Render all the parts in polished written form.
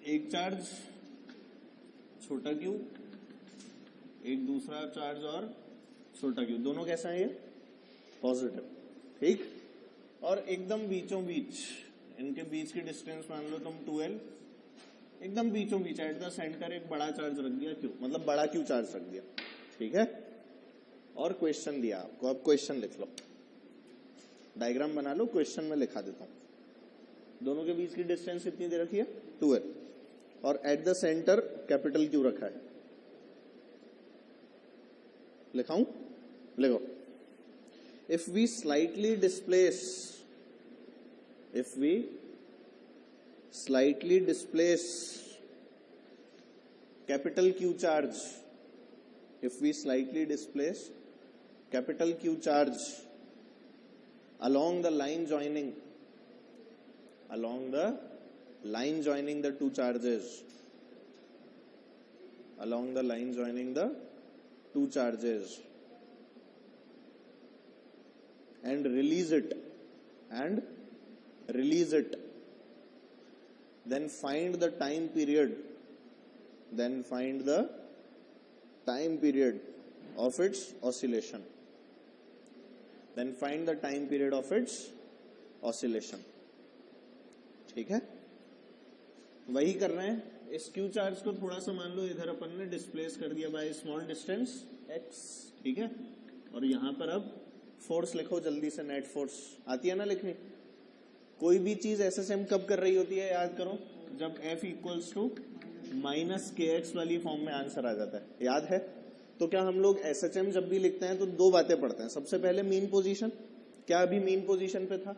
एक चार्ज छोटा क्यू, एक दूसरा चार्ज और छोटा क्यू, दोनों कैसा है ये पॉजिटिव, ठीक। और एकदम बीचों बीच, इनके बीच की डिस्टेंस मान लो तुम 2l, एकदम बीचों बीच एट द सेंटर एक बड़ा चार्ज रख दिया क्यू, मतलब बड़ा क्यू चार्ज रख दिया, ठीक है। और क्वेश्चन दिया आपको, अब क्वेश्चन लिख लो, डायग्राम बना लो, क्वेश्चन में लिखा देता हूं। दोनों के बीच की डिस्टेंस कितनी दे रखी है 2l, और at the centre capital Q रखा है। लिखाऊं, लिखो। If we slightly displace capital Q charge, if we slightly displace capital Q charge along the line joining the two charges, and release it, then find the time period of its oscillation. ठीक है, वही कर रहे हैं। इस Q charge को थोड़ा सा मान लो इधर अपन ने डिस्प्लेस कर दिया बाय स्मॉल डिस्टेंस x, ठीक है। और यहां पर अब फोर्स लिखो जल्दी से, नेट फोर्स आती है ना लिखनी। कोई भी चीज SSM कब कर रही होती है याद करो, जब F इक्वल्स टू -kx वाली फॉर्म में आंसर आ जाता है, याद है। तो क्या हम लोग SHM जब भी लिखते हैं तो दो बातें पढ़ते हैं। सबसे पहले मीन पोजीशन, क्या अभी मीन पोजीशन पे था,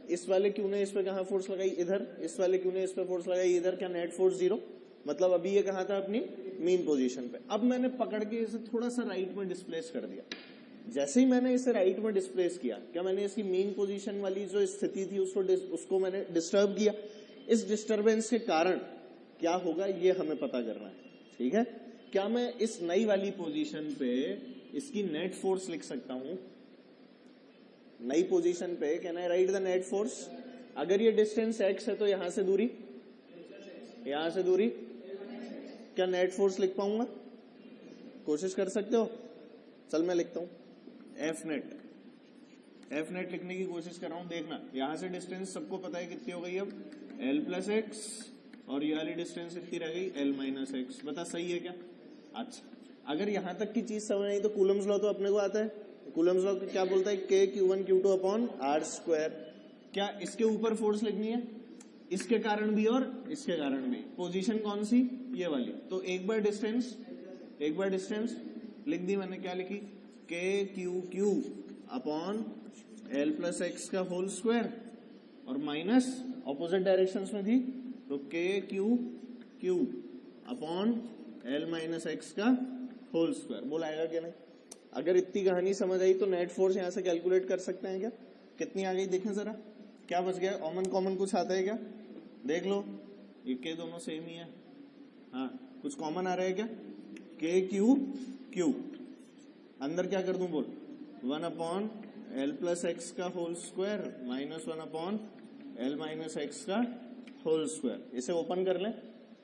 इस वाले क्यू ने इस पे कहां फोर्स लगाई इधर, इस वाले क्यू ने इस पे फोर्स लगाई इधर, क्या नेट फोर्स 0, मतलब अभी ये कहां था अपनी मीन पोजीशन पे। अब मैंने पकड़ के इसे थोड़ा सा राइट में डिस्प्लेस कर दिया। जैसे ही मैंने इसे राइट में डिस्प्लेस किया, क्या मैंने इसकी मीन पोजीशन वाली जो स्थिति थी उसको मैंने डिस्टर्ब किया। इस डिस्टर्बेंस के कारण क्या होगा ये हमें पता करना है, ठीक है। क्या मैं इस नई वाली पोजीशन पे इसकी नेट फोर्स लिख सकता हूं, नई पोजीशन पे can I right the net force. अगर ये डिस्टेंस x है तो यहां से दूरी, क्या नेट फोर्स लिख पाऊंगा, कोशिश कर सकते हो। चल मैं लिखता हूं एफ नेट लिखने की कोशिश कर रहा हूं। देखना यहां से डिस्टेंस सबको पता है कितनी हो गई, अब l+x, और ये वाली डिस्टेंस कितनी रह गई l-x। बता सही है क्या। अच्छा, अगर यहां तक की चीज समझ नहीं तो कूलम्स लॉ तो अपने को आता है। कूलम्स लॉ क्या बोलता है, K(Q1Q2)/r²। क्या इसके ऊपर फोर्स लिखनी है, इसके कारण भी और इसके कारण भी। पोजीशन कौन सी, ये वाली। तो एक बार डिस्टेंस लिख दी मैंने, क्या लिखी, K(Q)/l+x² और माइनस ऑपोजिट डायरेक्शंस में थी तो K(Q)/l-x²। बोला आएगा क्या नहीं। अगर इतनी कहानी समझ आई तो नेट फोर्स यहां से कैलकुलेट कर सकते हैं क्या। कितनी आ गई देखें जरा, क्या बच गया, कॉमन कुछ आता है क्या, देख लो। ये के दोनों सेम ही है, हाँ कुछ कॉमन आ रहा है क्या। K(Q) अंदर क्या कर दूं बोल, 1/l+x² माइनस 1/l-x²। इसे ओपन कर लें,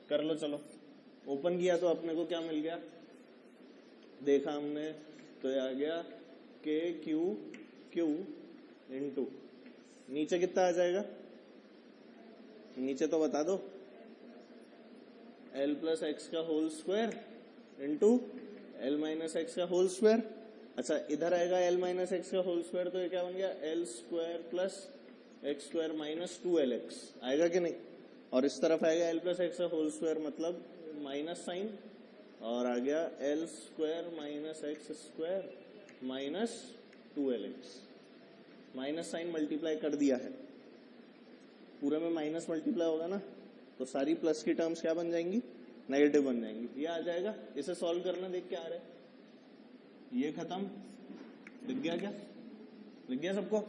कर लो। चलो ओपन किया तो अपने को क्या मिल गया, देखा हमने तो ये आ गया K(Q) इंटू नीचे कितना आ जाएगा, नीचे तो बता दो, l+x² इंटू l-x²। अच्छा इधर आएगा l-x², तो ये क्या बन गया l²+x² - 2lx आएगा कि नहीं। और इस तरफ आएगा l+x² मतलब माइनस साइन, और आ गया l² - x² - 2lx। Minus sign multiply कर दिया है, पूरे में माइनस मल्टीप्लाई होगा ना, तो सारी प्लस की टर्म्स क्या बन जाएंगी, नेगेटिव बन जाएंगी। ये आ जाएगा, इसे सॉल्व करना, देख के आ रहा है, ये खत्म, दिख गया क्या, दिख गया सबको।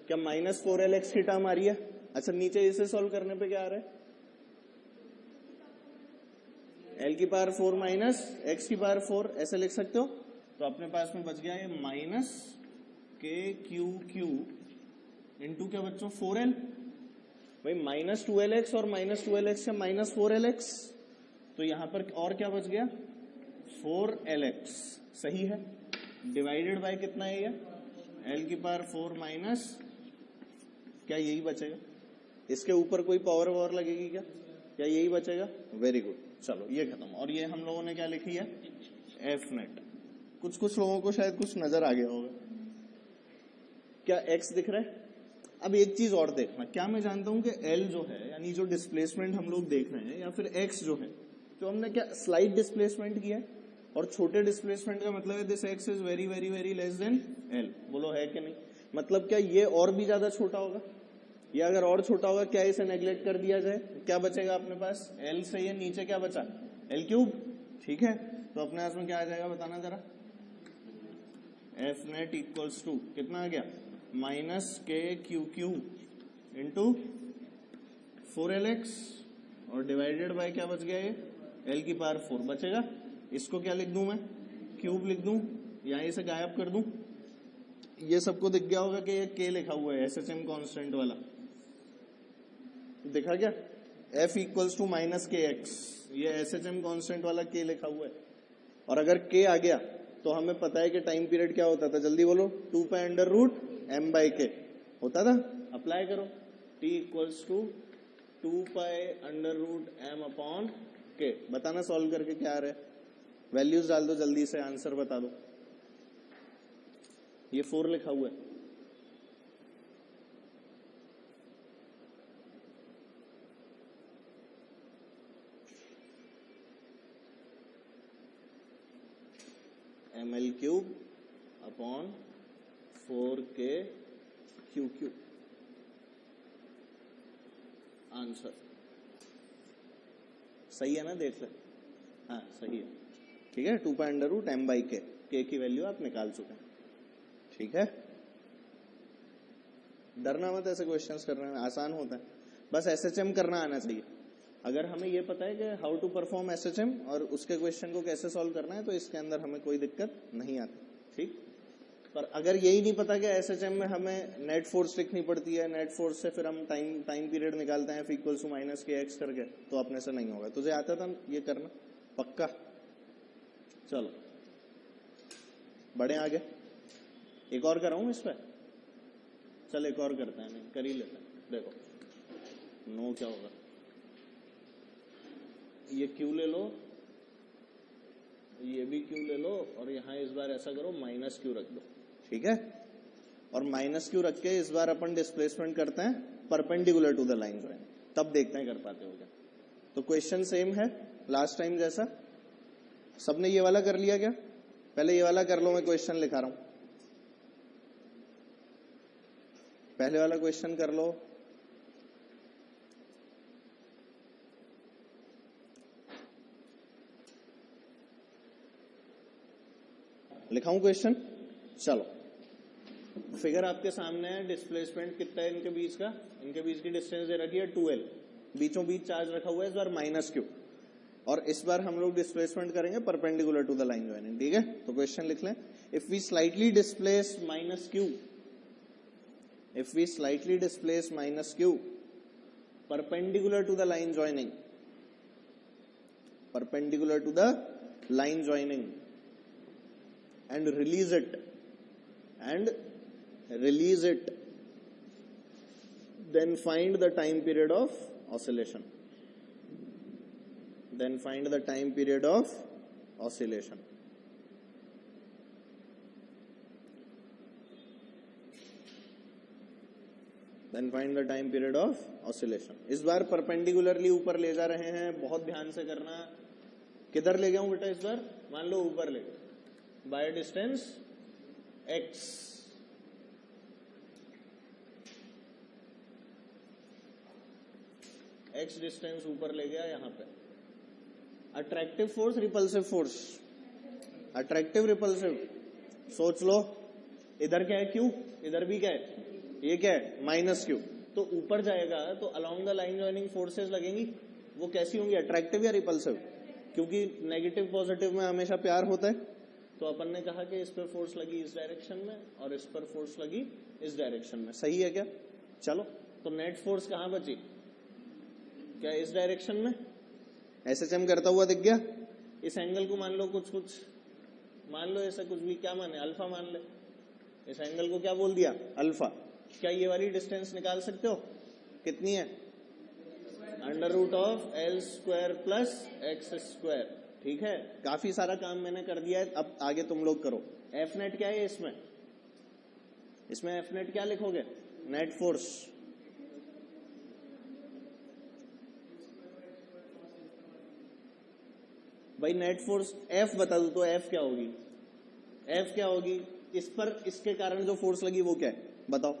क्या -4lx की टर्म आ रही है। अच्छा नीचे इसे सॉल्व करने पे क्या आ रहा है, l⁴ - x⁴ ऐसे लिख सकते हो। तो अपने पास में बच गया ये -K(Q) इंटू क्या बच्चों 4l, भाई -2LX और -2LX से -4LX, तो यहां पर और क्या बच गया 4LX, सही है। डिवाइडेड बाय कितना है ये L⁴ माइनस, क्या यही बचेगा? इसके ऊपर कोई पावर वावर लगेगी क्या यही बचेगा? वेरी गुड, चलो ये खत्म। और ये हम लोगों ने क्या लिखी है F नेट। कुछ लोगों को शायद कुछ नजर आ गया होगा। क्या X दिख रहा है? अब एक चीज और देखना, क्या मैं जानता हूं कि L जो है यानी जो डिस्प्लेसमेंट हम लोग देख रहे हैं, या फिर X जो है, तो हमने क्या स्लाइड डिस्प्लेसमेंट किया है, और छोटे डिस्प्लेसमेंट का मतलब है this X is very very very less than L। बोलो है कि नहीं? मतलब क्या ये और भी ज्यादा छोटा होगा? या अगर और छोटा होगा क्या इसे नेग्लेक्ट कर दिया जाए? क्या बचेगा अपने पास? L से ये नीचे क्या बचा? L3, ठीक है। तो अपने पास में क्या आ जाएगा बताना जरा? F नेट इक्वल्स टू कितना आ गया -KQQ इंटू 4LX, और डिवाइडेड बाय क्या बच गया ये L⁴ बचेगा। इसको क्या लिख दूं मैं? क्यूब लिख दूं, या इसे गायब कर दूं? ये सबको दिख गया होगा कि ये K लिखा हुआ है SHM कांस्टेंट वाला, दिखा क्या? F इक्वल्स टू -KX, ये SHM कांस्टेंट वाला K लिखा हुआ है। और अगर K आ गया तो हमें पता है कि टाइम पीरियड क्या होता था, जल्दी बोलो, 2π√m/k होता था। अप्लाई करो, T इक्वल्स टू 2π√m/k। बताना सॉल्व करके क्या आ रहा है? वैल्यूज डाल दो जल्दी से, आंसर बता दो। ये 4 लिखा हुआ है, ml³/4KQQ आंसर सही है ना? देख ले, हाँ सही है, ठीक है। 2π√m/k, K की वैल्यू आप निकाल चुके हैं, ठीक है। डरना मत ऐसे क्वेश्चंस करने में, आसान होता है, बस SHM करना आना चाहिए। अगर हमें ये पता है कि हाउ टू परफॉर्म SHM और उसके क्वेश्चन को कैसे सॉल्व करना है, तो इसके अंदर हमें कोई दिक्कत नहीं आती, ठीक। पर अगर यही नहीं पता कि SHM में हमें नेट फोर्स लिखनी पड़ती है, नेट फोर्स से फिर हम टाइम पीरियड निकालते हैं F इक्वल्स टू -KX करके, तो अपने से नहीं होगा। तुझे आता था ये करना पक्का? चलो बढ़े आगे, एक और कराऊं इस पे? चल एक और करते हैं, नहीं कर ही लेते हैं। देखो नो क्या होगा, ये Q ले लो, ये भी Q ले लो, और यहां इस बार ऐसा करो -Q रख दो, ठीक है। और -Q रख के इस बार अपन डिस्प्लेसमेंट करते हैं perpendicular to the line join, तब देखते हैं कर पाते हो क्या। तो क्वेश्चन सेम है लास्ट टाइम जैसा। सबने ये वाला कर लिया क्या? पहले ये वाला कर लो, मैं क्वेश्चन लिखा रहा हूं, पहले वाला क्वेश्चन कर लो। लिखाऊं क्वेश्चन? चलो, फिगर आपके सामने है, डिस्प्लेसमेंट कितना है इनके बीच का? इनके बीच की डिस्टेंस दे रखी है 2L, बीचों बीच चार्ज रखा हुआ है इस बार -Q, और इस बार हम लोग डिस्प्लेसमेंट करेंगे perpendicular to the line joining, ठीक है। तो क्वेश्चन लिख लें, if we slightly displace -Q, if we slightly displace -Q perpendicular to the line joining, perpendicular to the line joining, and release it, then find the time period of oscillation, then find the time period of oscillation. Then find the time period of oscillation. इस बार perpendicularly ऊपर ले जा रहे हैं, बहुत ध्यान से करना। किधर ले गया हूं बेटा इस बार? मान लो ऊपर ले गया by distance x, x distance ऊपर ले गया यहां पे। Attractive force, repulsive force, attractive repulsive, सोच लो। इधर क्या है Q, इधर भी क्या है, ये क्या है -Q। तो ऊपर जाएगा तो along the line joining forces लगेंगी, वो कैसी होंगी, अट्रैक्टिव या रिपल्सिव? क्योंकि नेगेटिव पॉजिटिव में हमेशा प्यार होता है, तो अपन ने कहा कि इस पर फोर्स लगी इस डायरेक्शन में और इस पर फोर्स लगी इस डायरेक्शन में, सही है क्या? चलो तो नेट फोर्स कहां बची? क्या इस डायरेक्शन में एसएचएम करता हुआ दिख गया? इस एंगल को मान लो कुछ मान लो, ऐसा कुछ भी, क्या माने, अल्फा मान ले। इस एंगल को क्या बोल दिया? अल्फा। क्या ये वाली डिस्टेंस निकाल सकते हो? कितनी है? Under root of L square plus X square. ठीक है, काफी सारा काम मैंने कर दिया है, अब आगे तुम लोग करो। एफ नेट क्या है इसमें एफ नेट क्या लिखोगे? Net force. भाई नेट फोर्स एफ बता दो तो एफ क्या होगी? एफ क्या होगी? इस पर इसके कारण जो फोर्स लगी वो क्या है बताओ?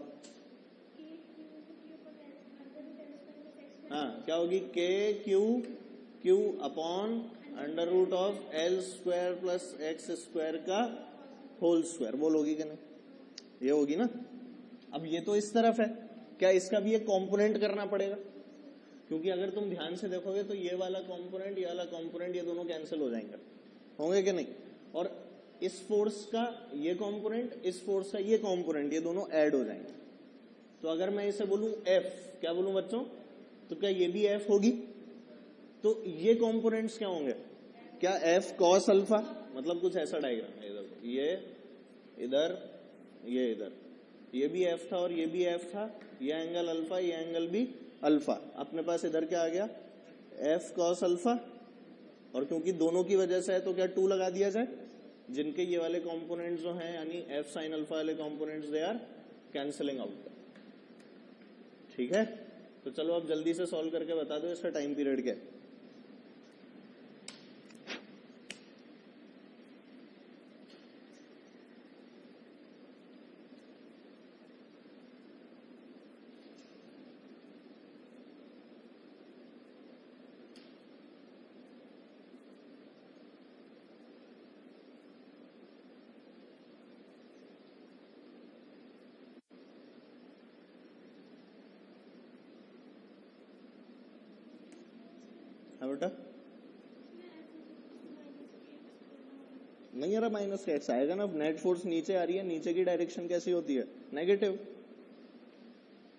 हाँ, क्या होगी? K Q upon under root of L square plus X square का होल स्क्वायर। बोलोगी कि नहीं? ये होगी ना। अब ये तो इस तरफ है, क्या इसका भी एक कंपोनेंट करना पड़ेगा? क्योंकि अगर तुम ध्यान से देखोगे तो ये वाला कंपोनेंट, ये वाला कंपोनेंट, ये दोनों कैंसिल हो जाएंगे, होंगे कि नहीं? और इस फोर्स का ये कंपोनेंट, इस फोर्स का ये कंपोनेंट, ये दोनों ऐड हो जाएंगे। तो अगर मैं इसे बोलूं एफ, क्या बोलूं बच्चों? तो क्या ये भी एफ होगी? तो ये कंपोनेंट्स क्या होंगे? क्या एफ कॉस अल्फा, मतलब कुछ ऐसा डायग्राम है, इधर ये इधर ये इधर, ये भी एफ था और ये भी एफ था, ये एंगल अल्फा, ये एंगल भी अल्फा। अपने पास इधर क्या आ गया? F cos alpha. और क्योंकि दोनों की वजह से है तो क्या 2 लगा दिया जाए? जिनके ये वाले कंपोनेंट्स जो हैं, यानी एफ साइन अल्फा वाले components, they are cancelling out. ठीक है, तो चलो अब जल्दी से सॉल्व करके बता दो इसका टाइम पीरियड क्या है। हाँ बेटा, नहीं आ रहा माइनस का एक्स आएगा ना। नेट फोर्स नीचे आ रही है, नीचे की डायरेक्शन कैसी होती है? नेगेटिव।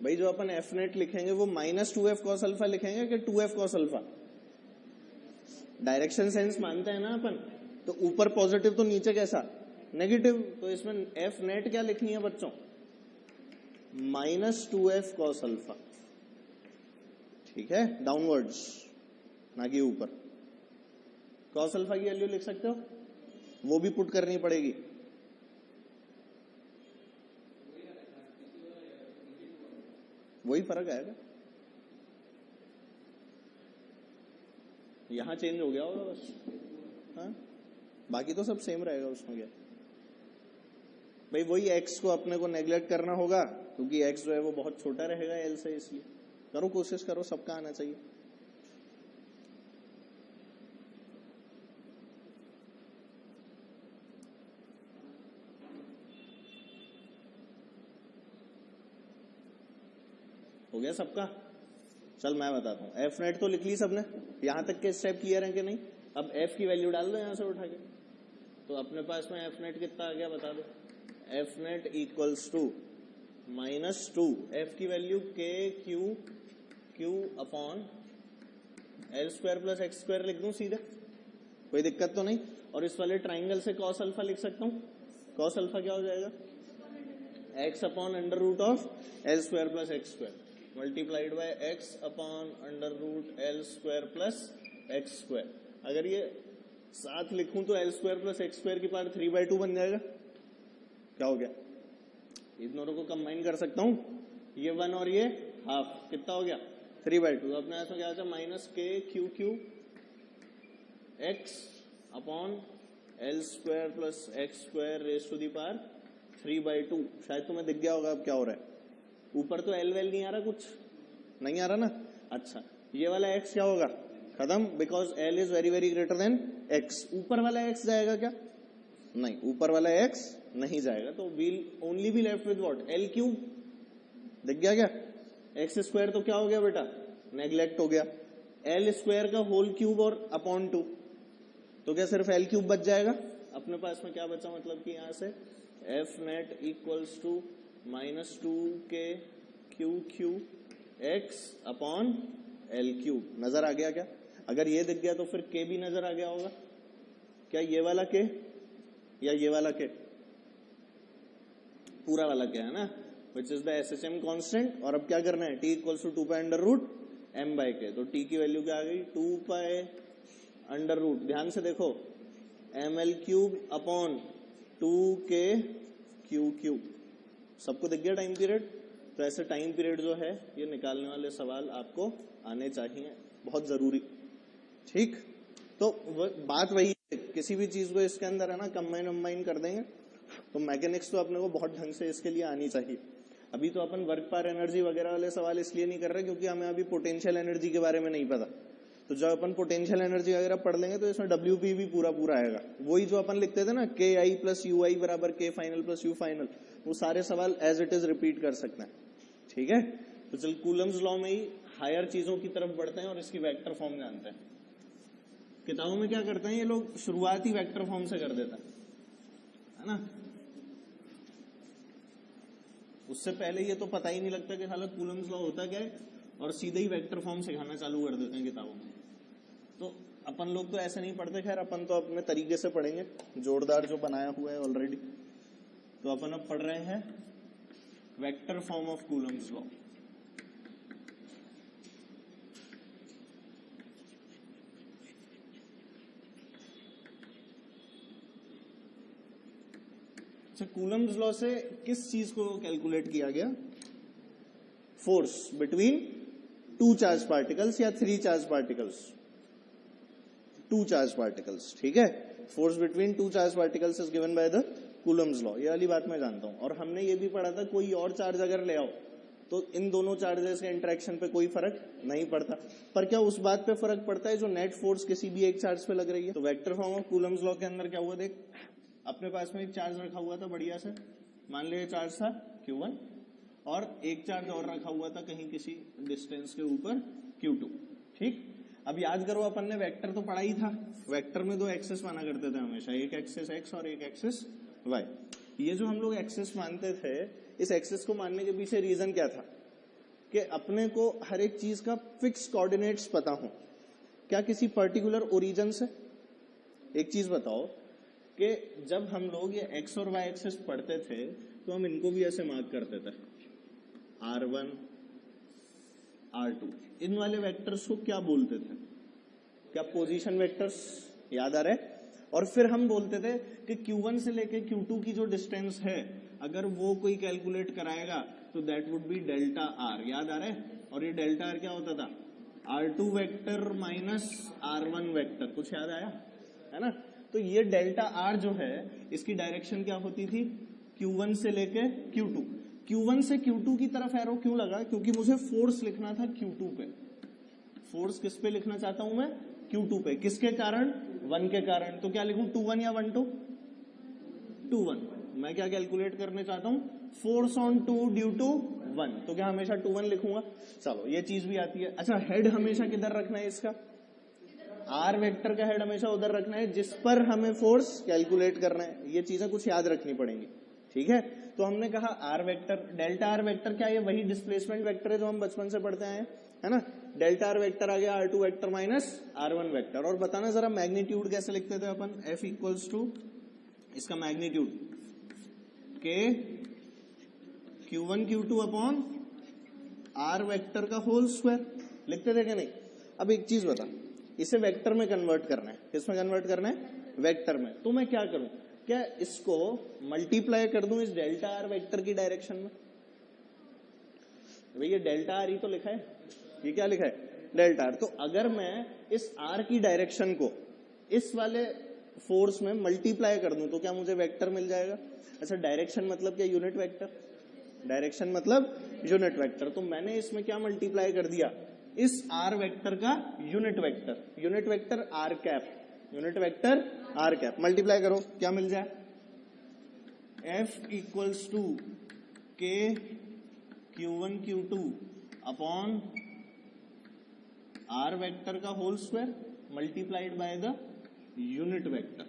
भाई जो अपन एफ नेट लिखेंगे वो -2f cos अल्फा लिखेंगे कि 2f cos alpha? Direction sense मानते हैं ना अपन, तो ऊपर पॉजिटिव तो नीचे कैसा? नेगेटिव। तो इसमें एफ नेट क्या लिखनी है बच्चों? -2f cos alpha. ठीक है, डाउनवर्ड्स ना कि ऊपर। cos अल्फा की वैल्यू लिख सकते हो, वो भी पुट करनी पड़ेगी। वही फर्क आएगा, यहां चेंज हो गया होगा बस। हाँ, बाकी तो सब सेम रहेगा उसमें क्या। भाई वही x को अपने को नेग्लेक्ट करना होगा, क्योंकि x जो है वो बहुत छोटा रहेगा l से, इसलिए करो, कोशिश करो, सबका आना चाहिए। हो गया सबका? चल मैं बताता हूँ। एफ नेट तो लिख ली सबने, यहां तक के स्टेप क्लियर है कि नहीं? अब एफ की वैल्यू डाल दो यहां से उठा के, तो अपने पास में एफ नेट कितना आ गया बता दो। F net equals to -2, F की value K Q upon L square plus X square लिख दूं सीधे, कोई दिक्कत तो नहीं? और इस वाले ट्राइंगल से कॉस अल्फा लिख सकता हूँ। कॉस अल्फा क्या हो जाएगा? X upon under root of L square plus X square multiplied by X upon under root L square plus X square. अगर ये साथ लिखूं तो L square plus X square की पावर 3/2 बन जाएगा। क्या हो गया? इन दोनों को कंबाइन कर सकता हूं, ये 1 और ये हाफ, कितना हो गया? 3/2। अपने इसमें क्या आता है? -k X upon L square plus X square raise to the power 3/2। शायद तुम्हें दिख गया होगा अब क्या हो रहा है। ऊपर तो एल वेल नहीं आ रहा, कुछ नहीं आ रहा ना। अच्छा, ये वाला एक्स क्या होगा? खत्म, because L is very very greater than x. ऊपर वाला एक्स जाएगा क्या? नहीं, ऊपर वाला एक्स नहीं जाएगा, तो we'll only be left with what? L cube. दिख गया क्या? एक्स स्क्वायर तो क्या हो गया बेटा? नेग्लेक्ट हो गया। एल स्क्वायर का होल क्यूब और अपॉन 2, तो क्या सिर्फ एल क्यूब बच जाएगा? अपने पास में क्या बचा? मतलब कि यहां से एफ नेट इक्वल्स टू -2 के Q x upon L cube. नजर आ गया क्या? अगर ये दिख गया तो फिर k भी नजर आ गया होगा क्या? ये वाला k या ये वाला k? पूरा वाला k है ना, which is the SHM constant. और अब क्या करना है? t equals to 2 pi under root m by k। तो t की वैल्यू क्या आ गई? 2 पाई अंडर रूट, ध्यान से देखो, ml cube upon 2k Q cube. सबको दिख गया टाइम पीरियड? तो ऐसे टाइम पीरियड जो है ये निकालने वाले सवाल आपको आने चाहिए, बहुत जरूरी। ठीक, तो बात वही है, किसी भी चीज को इसके अंदर है ना कंबाइन कर देंगे तो मैकेनिक्स तो अपने को बहुत ढंग से इसके लिए आनी चाहिए। अभी तो अपन वर्क पर एनर्जी वगैरह वाले सवाल इसलिए नहीं कर रहे क्योंकि हमें अभी पोटेंशियल एनर्जी के बारे में नहीं पता। तो जब अपन पोटेंशियल एनर्जी वगैरह पढ़ लेंगे तो इसमें WP भी पूरा आएगा। वही जो अपन लिखते थे ना, KI प्लस UI बराबर K final plus U final, वो सारे सवाल एज इट इज रिपीट कर सकते हैं। ठीक है, तो चल कूलम्स लॉ में ही हायर चीजों की तरफ बढ़ते हैं और इसकी वेक्टर फॉर्म जानते हैं। किताबों में क्या करते हैं ये लोग? शुरुआत ही वेक्टर फॉर्म से कर देता है ना। उससे पहले ये तो पता ही नहीं लगता कि साला कूलम्स लॉ होता क्या है, और सीधे ही वेक्टर फॉर्म सिखाना चालू कर देते हैं किताबों में। तो अपन लोग तो ऐसे नहीं पढ़ते, खैर अपन तो अपने तरीके से पढ़ेंगे, जोरदार जो बनाया हुआ है ऑलरेडी। तो अपन अब पढ़ रहे हैं vector form of Coulomb's law. Coulomb's law से किस चीज को कैलकुलेट किया गया? फोर्स बिटवीन 2 चार्ज पार्टिकल्स या 3 चार्ज पार्टिकल्स। 2 चार्ज पार्टिकल्स, ठीक है। Force between 2 charge particles is given by the Coulomb's law. ये वाली बात मैं जानता हूं। और हमने ये भी पढ़ा था कोई और चार्ज अगर ले आओ तो इन दोनों चार्जेस के इंटरेक्शन पे कोई फर्क नहीं पड़ता। पर क्या उस बात पे फर्क पड़ता है जो नेट फोर्स किसी भी एक चार्ज पे लग रही है? तो vector form of Coulomb's law के अंदर क्या हुआ? देख, अपने पास में एक चार्ज रखा हुआ था बढ़िया से, मान लो ये चार्ज था Q1, और एक चार्ज और रखा हुआ था कहीं किसी डिस्टेंस के ऊपर Q2। ठीक, अब याद करो अपन ने वेक्टर तो पढ़ा ही था। वेक्टर में 2 एक्सेस माना करते थे हमेशा, एक एक्सेस x और एक एक्सेस y। ये जो हम लोग एक्सेस मानते थे, इस एक्सेस को मानने के पीछे रीजन क्या था? कि अपने को हर एक चीज का फिक्स कोऑर्डिनेट्स पता हो। क्या किसी पर्टिकुलर ओरिजिन से? एक चीज बताओ कि जब हम लोग ये x और y एक्सेस पढ़ते थे तो हम इनको भी ऐसे मार्क करते थे, R1 R2। इन वाले वेक्टर्स को क्या बोलते थे? क्या पोजीशन वेक्टर्स? याद आ रहा है? और फिर हम बोलते थे कि Q1 से लेके Q2 की जो डिस्टेंस है, अगर वो कोई कैलकुलेट कराएगा तो that would be delta R। याद आ रहा है? और ये डेल्टा R क्या होता था? R2 vector minus R1 vector. कुछ याद आया है ना? तो ये डेल्टा R जो है, इसकी डायरेक्शन क्या होती थी? Q1 से लेके Q2। Q1 से Q2 की तरफ एरो क्यों लगा? क्योंकि मुझे फोर्स लिखना था Q2 पे। फोर्स किस पे लिखना चाहता हूं मैं? Q2 पे। किसके कारण? 1 के कारण। तो क्या लिखूं, 2-1 या 1-2? 2-1। मैं क्या कैलकुलेट करने चाहता हूं? Force on 2 due to 1। तो क्या हमेशा 2-1 लिखूंगा? चलो, ये चीज भी आती है। अच्छा, हेड हमेशा किधर रखना है इसका? R वेक्टर का हेड हमेशा उधर रखना है जिस पर हमें फोर्स कैलकुलेट करना है। ये चीजें कुछ याद रखनी पड़ेंगी, ठीक है। तो हमने कहा R vector, delta R vector क्या है? वही डिस्प्लेसमेंट वेक्टर है जो हम बचपन से पढ़ते आए हैं, है ना। डेल्टा R वेक्टर आ गया R2 vector minus R1 vector. और बताना जरा मैग्नीट्यूड कैसे लिखते थे अपन? F इक्वल्स टू इसका magnitude K Q1 Q2 upon R vector का होल स्क्वायर लिखते थे क्या नहीं? अब एक चीज बता, इसे वेक्टर में कन्वर्ट करना है। किसमें कन्वर्ट करना है? वेक्टर में। तो मैं क्या करूं? क्या इसको मल्टीप्लाई कर दूं इस डेल्टा R वेक्टर की डायरेक्शन में? भैया डेल्टा R ही तो लिखा है, ये क्या लिखा है? Delta R। तो अगर मैं इस R की डायरेक्शन को इस वाले फोर्स में मल्टीप्लाई कर दूं तो क्या मुझे वेक्टर मिल जाएगा? अच्छा, डायरेक्शन मतलब क्या? Unit vector. डायरेक्शन मतलब यूनिट वेक्टर। तो मैंने इसमें क्या मल्टीप्लाई कर दिया? इस R वेक्टर का unit vector. Unit vector R cap, unit vector R cap. Multiply करो, क्या मिल जाए? F equals to K Q1 Q2 upon R vector का whole square multiplied by the unit vector.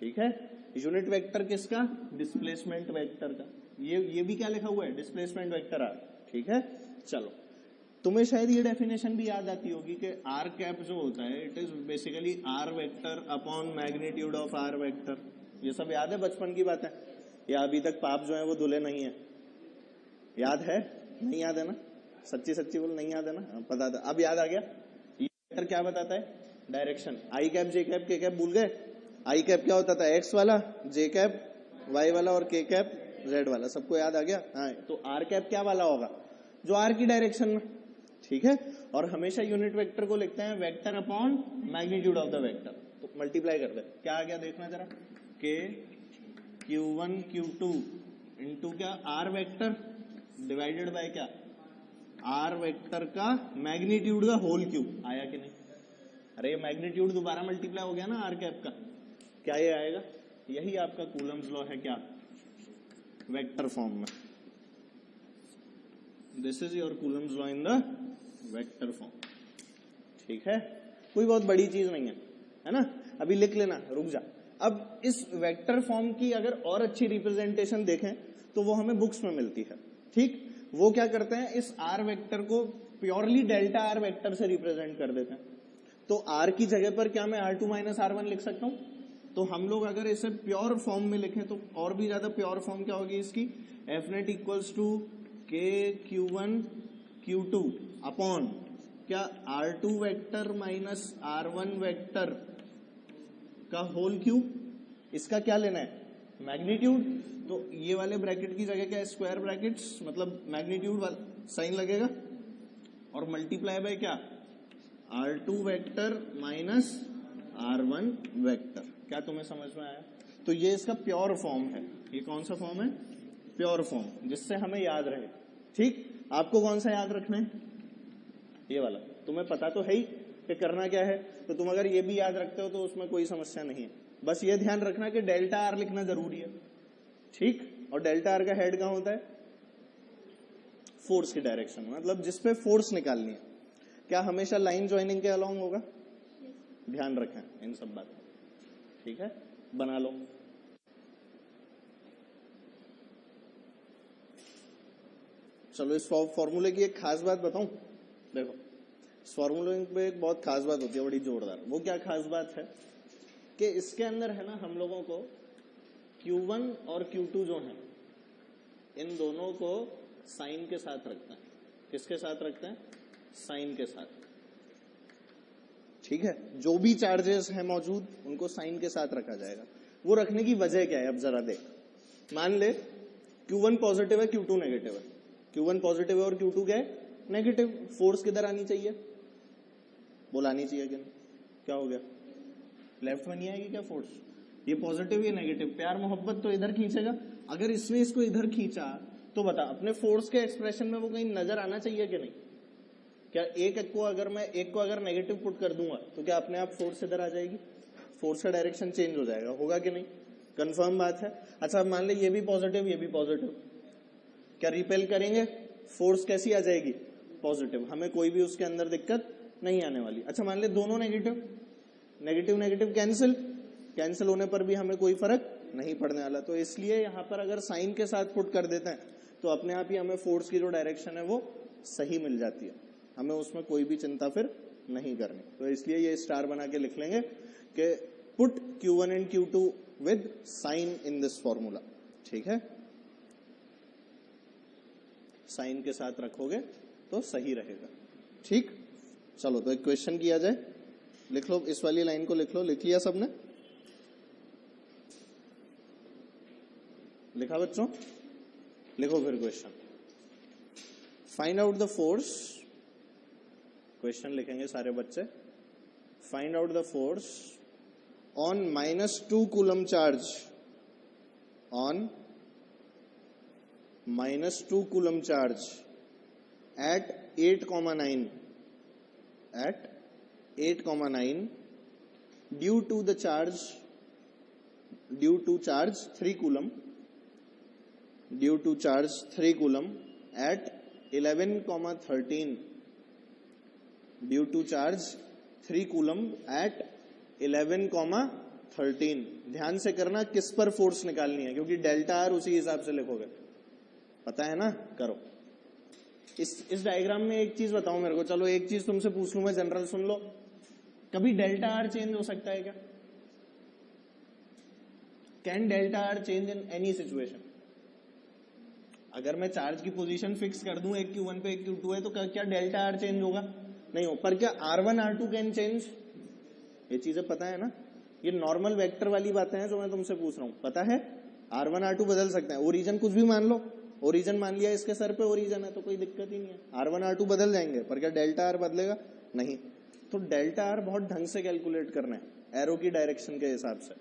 ठीक है, यूनिट वेक्टर किसका? Displacement vector का। ये भी क्या लिखा हुआ है? Displacement vector R। ठीक है, चलो, तुम्हें शायद ये डेफिनेशन भी याद आती होगी कि आर कैप जो होता है it is basically R vector upon magnitude of R vector. ये सब याद है, बचपन की बात है, या अभी तक पाप जो है वो धुले नहीं है? याद है? नहीं याद है ना? सच्ची सच्ची बोल, नहीं याद है ना? पता था, अब याद आ गया। ये वेक्टर क्या बताता है? डायरेक्शन। आई कैप, जे कैप, के कैप भूल गए? आई कैप क्या होता था? एक्स वाला, जे कैप वाई वाला और के कैप जेड वाला। सबको याद आ गया? हाँ, तो आर कैप क्या वाला होगा? जो आर की डायरेक्शन में, ठीक है। और हमेशा यूनिट वेक्टर को लिखते हैं vector upon magnitude of the vector. तो मल्टीप्लाई कर दे, क्या आ गया देखना जरा, के Q1 Q2 इंटू क्या, आर वेक्टर डिवाइडेड बाय क्या, आर वेक्टर का मैग्नीट्यूड का होल क्यूब। आया कि नहीं? अरे ये मैग्नीट्यूड दोबारा मल्टीप्लाई हो गया ना आर कैप का, क्या ये आएगा? यही आपका कूलम्स लॉ है, क्या, वेक्टर फॉर्म में। This is your Coulomb's law in the vector form, ठीक है। कोई बहुत बड़ी चीज नहीं है ना? अभी लिख लेना, रुक जा। अब इस वेक्टर फॉर्म की अगर और अच्छी रिप्रेजेंटेशन देखें तो वो हमें बुक्स में मिलती है, ठीक। वो क्या करते हैं, इस आर वेक्टर को प्योरली डेल्टा आर वेक्टर से रिप्रेजेंट कर देते हैं। तो आर की जगह पर क्या मैं R2 माइनस R1 लिख सकता हूं? तो हम लोग अगर इसे प्योर फॉर्म में लिखें तो और भी ज्यादा प्योर फॉर्म क्या होगी इसकी, एफ नेट इक्वल्स टू के Q1 Q2 अपॉन क्या, R2 vector minus R1 vector का होल क्यूब। इसका क्या लेना है, मैग्नीट्यूड। तो ये वाले ब्रैकेट की जगह क्या, स्क्वायर ब्रैकेट्स, मतलब मैग्नीट्यूड वाला साइन लगेगा, और मल्टीप्लाई बाय क्या, R2 vector minus R1 vector. क्या तुम्हें समझ में आया? तो ये इसका प्योर फॉर्म है। ये कौन सा फॉर्म है? प्योर फॉर्म, जिससे हमें याद रहे, ठीक। आपको कौन सा याद रखना है? ये वाला। तुम्हें पता तो है ही कि करना क्या है, तो तुम अगर ये भी याद रखते हो तो उसमें कोई समस्या नहीं है। बस ये ध्यान रखना कि डेल्टा आर लिखना जरूरी है, ठीक। और डेल्टा आर का हेड कहां होता है? फोर्स की डायरेक्शन, मतलब जिसपे फोर्स निकालनी है। क्या हमेशा लाइन ज्वाइनिंग के अलोंग होगा? ध्यान रखें इन सब बातों, ठीक है। बना लो। चलो, इस फॉर्मूले की एक खास बात बताऊं। देखो, इस फॉर्मूले पे एक बहुत खास बात होती है, बड़ी जोरदार। वो क्या खास बात है कि इसके अंदर है ना, हम लोगों को Q1 और Q2 जो हैं, इन दोनों को साइन के साथ रखता है। किसके साथ रखते हैं? साइन के साथ, ठीक है। जो भी चार्जेस हैं मौजूद उनको साइन के साथ रखा जाएगा। वो रखने की वजह क्या है, अब जरा देख। मान ले Q1 पॉजिटिव है, Q2 नेगेटिव है। Q1 पॉजिटिव है और Q2 क्या है, नेगेटिव। फोर्स किधर आनी चाहिए? बोल, आनी चाहिए कि नहीं? क्या हो गया, लेफ्ट में नहीं आएगी क्या फोर्स? ये पॉजिटिव, ये नेगेटिव, प्यार मोहब्बत तो इधर खींचेगा। अगर इसने इसको इधर खींचा तो बता, अपने फोर्स के एक्सप्रेशन में वो कहीं नजर आना चाहिए कि नहीं? क्या एक को अगर नेगेटिव पुट कर दूंगा तो क्या अपने आप फोर्स इधर आ जाएगी? फोर्स का डायरेक्शन चेंज हो जाएगा, होगा कि नहीं? कंफर्म बात है। अच्छा, मान ले ये भी पॉजिटिव, ये भी पॉजिटिव, क्या रिपेल करेंगे? फोर्स कैसी आ जाएगी? पॉजिटिव। हमें कोई भी उसके अंदर दिक्कत नहीं आने वाली। अच्छा, मान ले दोनों नेगेटिव, नेगेटिव नेगेटिव कैंसिल होने पर भी हमें कोई फर्क नहीं पड़ने वाला। तो इसलिए यहां पर अगर साइन के साथ पुट कर देते हैं तो अपने आप ही हमें फोर्स की जो डायरेक्शन है वो सही मिल जाती है। हमें उसमें कोई भी चिंता फिर नहीं करनी। तो इसलिए ये स्टार बना के लिख लेंगे कि put Q1 and Q2 with sign in this formula, ठीक है। साइन के साथ रखोगे तो सही रहेगा, ठीक। चलो, तो एक क्वेश्चन किया जाए। लिख लो, इस वाली लाइन को लिख लो। लिख लिया सबने? लिखा बच्चों? लिखो फिर question. Find out the force, question लिखेंगे सारे बच्चे। Find out the force on -2 coulomb charge, on -2 coulomb charge at 8,9 due to charge 3 coulomb at 11,13 due to charge 3 coulomb at 11,13। ध्यान से करना किस पर फोर्स निकालनी है, क्योंकि डेल्टा आर उसी हिसाब से लिखोगे, पता है ना? करो। इस डायग्राम में एक चीज बताओ मेरे को, चलो एक चीज तुमसे पूछ लूं मैं, जनरल सुन लो, कभी डेल्टा आर चेंज हो सकता है क्या? Can delta R change in any situation? अगर मैं चार्ज की पोजीशन फिक्स कर दूं, एक Q1 पे एक Q2 है, तो क्या डेल्टा आर चेंज होगा? नहीं हो। पर क्या R1 R2 कैन चेंज? ये चीजें पता है ना? ये नॉर्मल वेक्टर वाली बातें हैं जो मैं तुमसे पूछ रहा हूं, पता है? R1 R2 बदल सकते हैं, ओरिजन कुछ भी मान लो, ओरिजन मान लिया इसके सर पे ओरिजन है तो कोई दिक्कत ही नहीं है, R1 R2 बदल जाएंगे, पर क्या डेल्टा आर बदलेगा? नहीं। तो डेल्टा आर बहुत ढंग से कैलकुलेट करना है, एरो की डायरेक्शन के हिसाब से।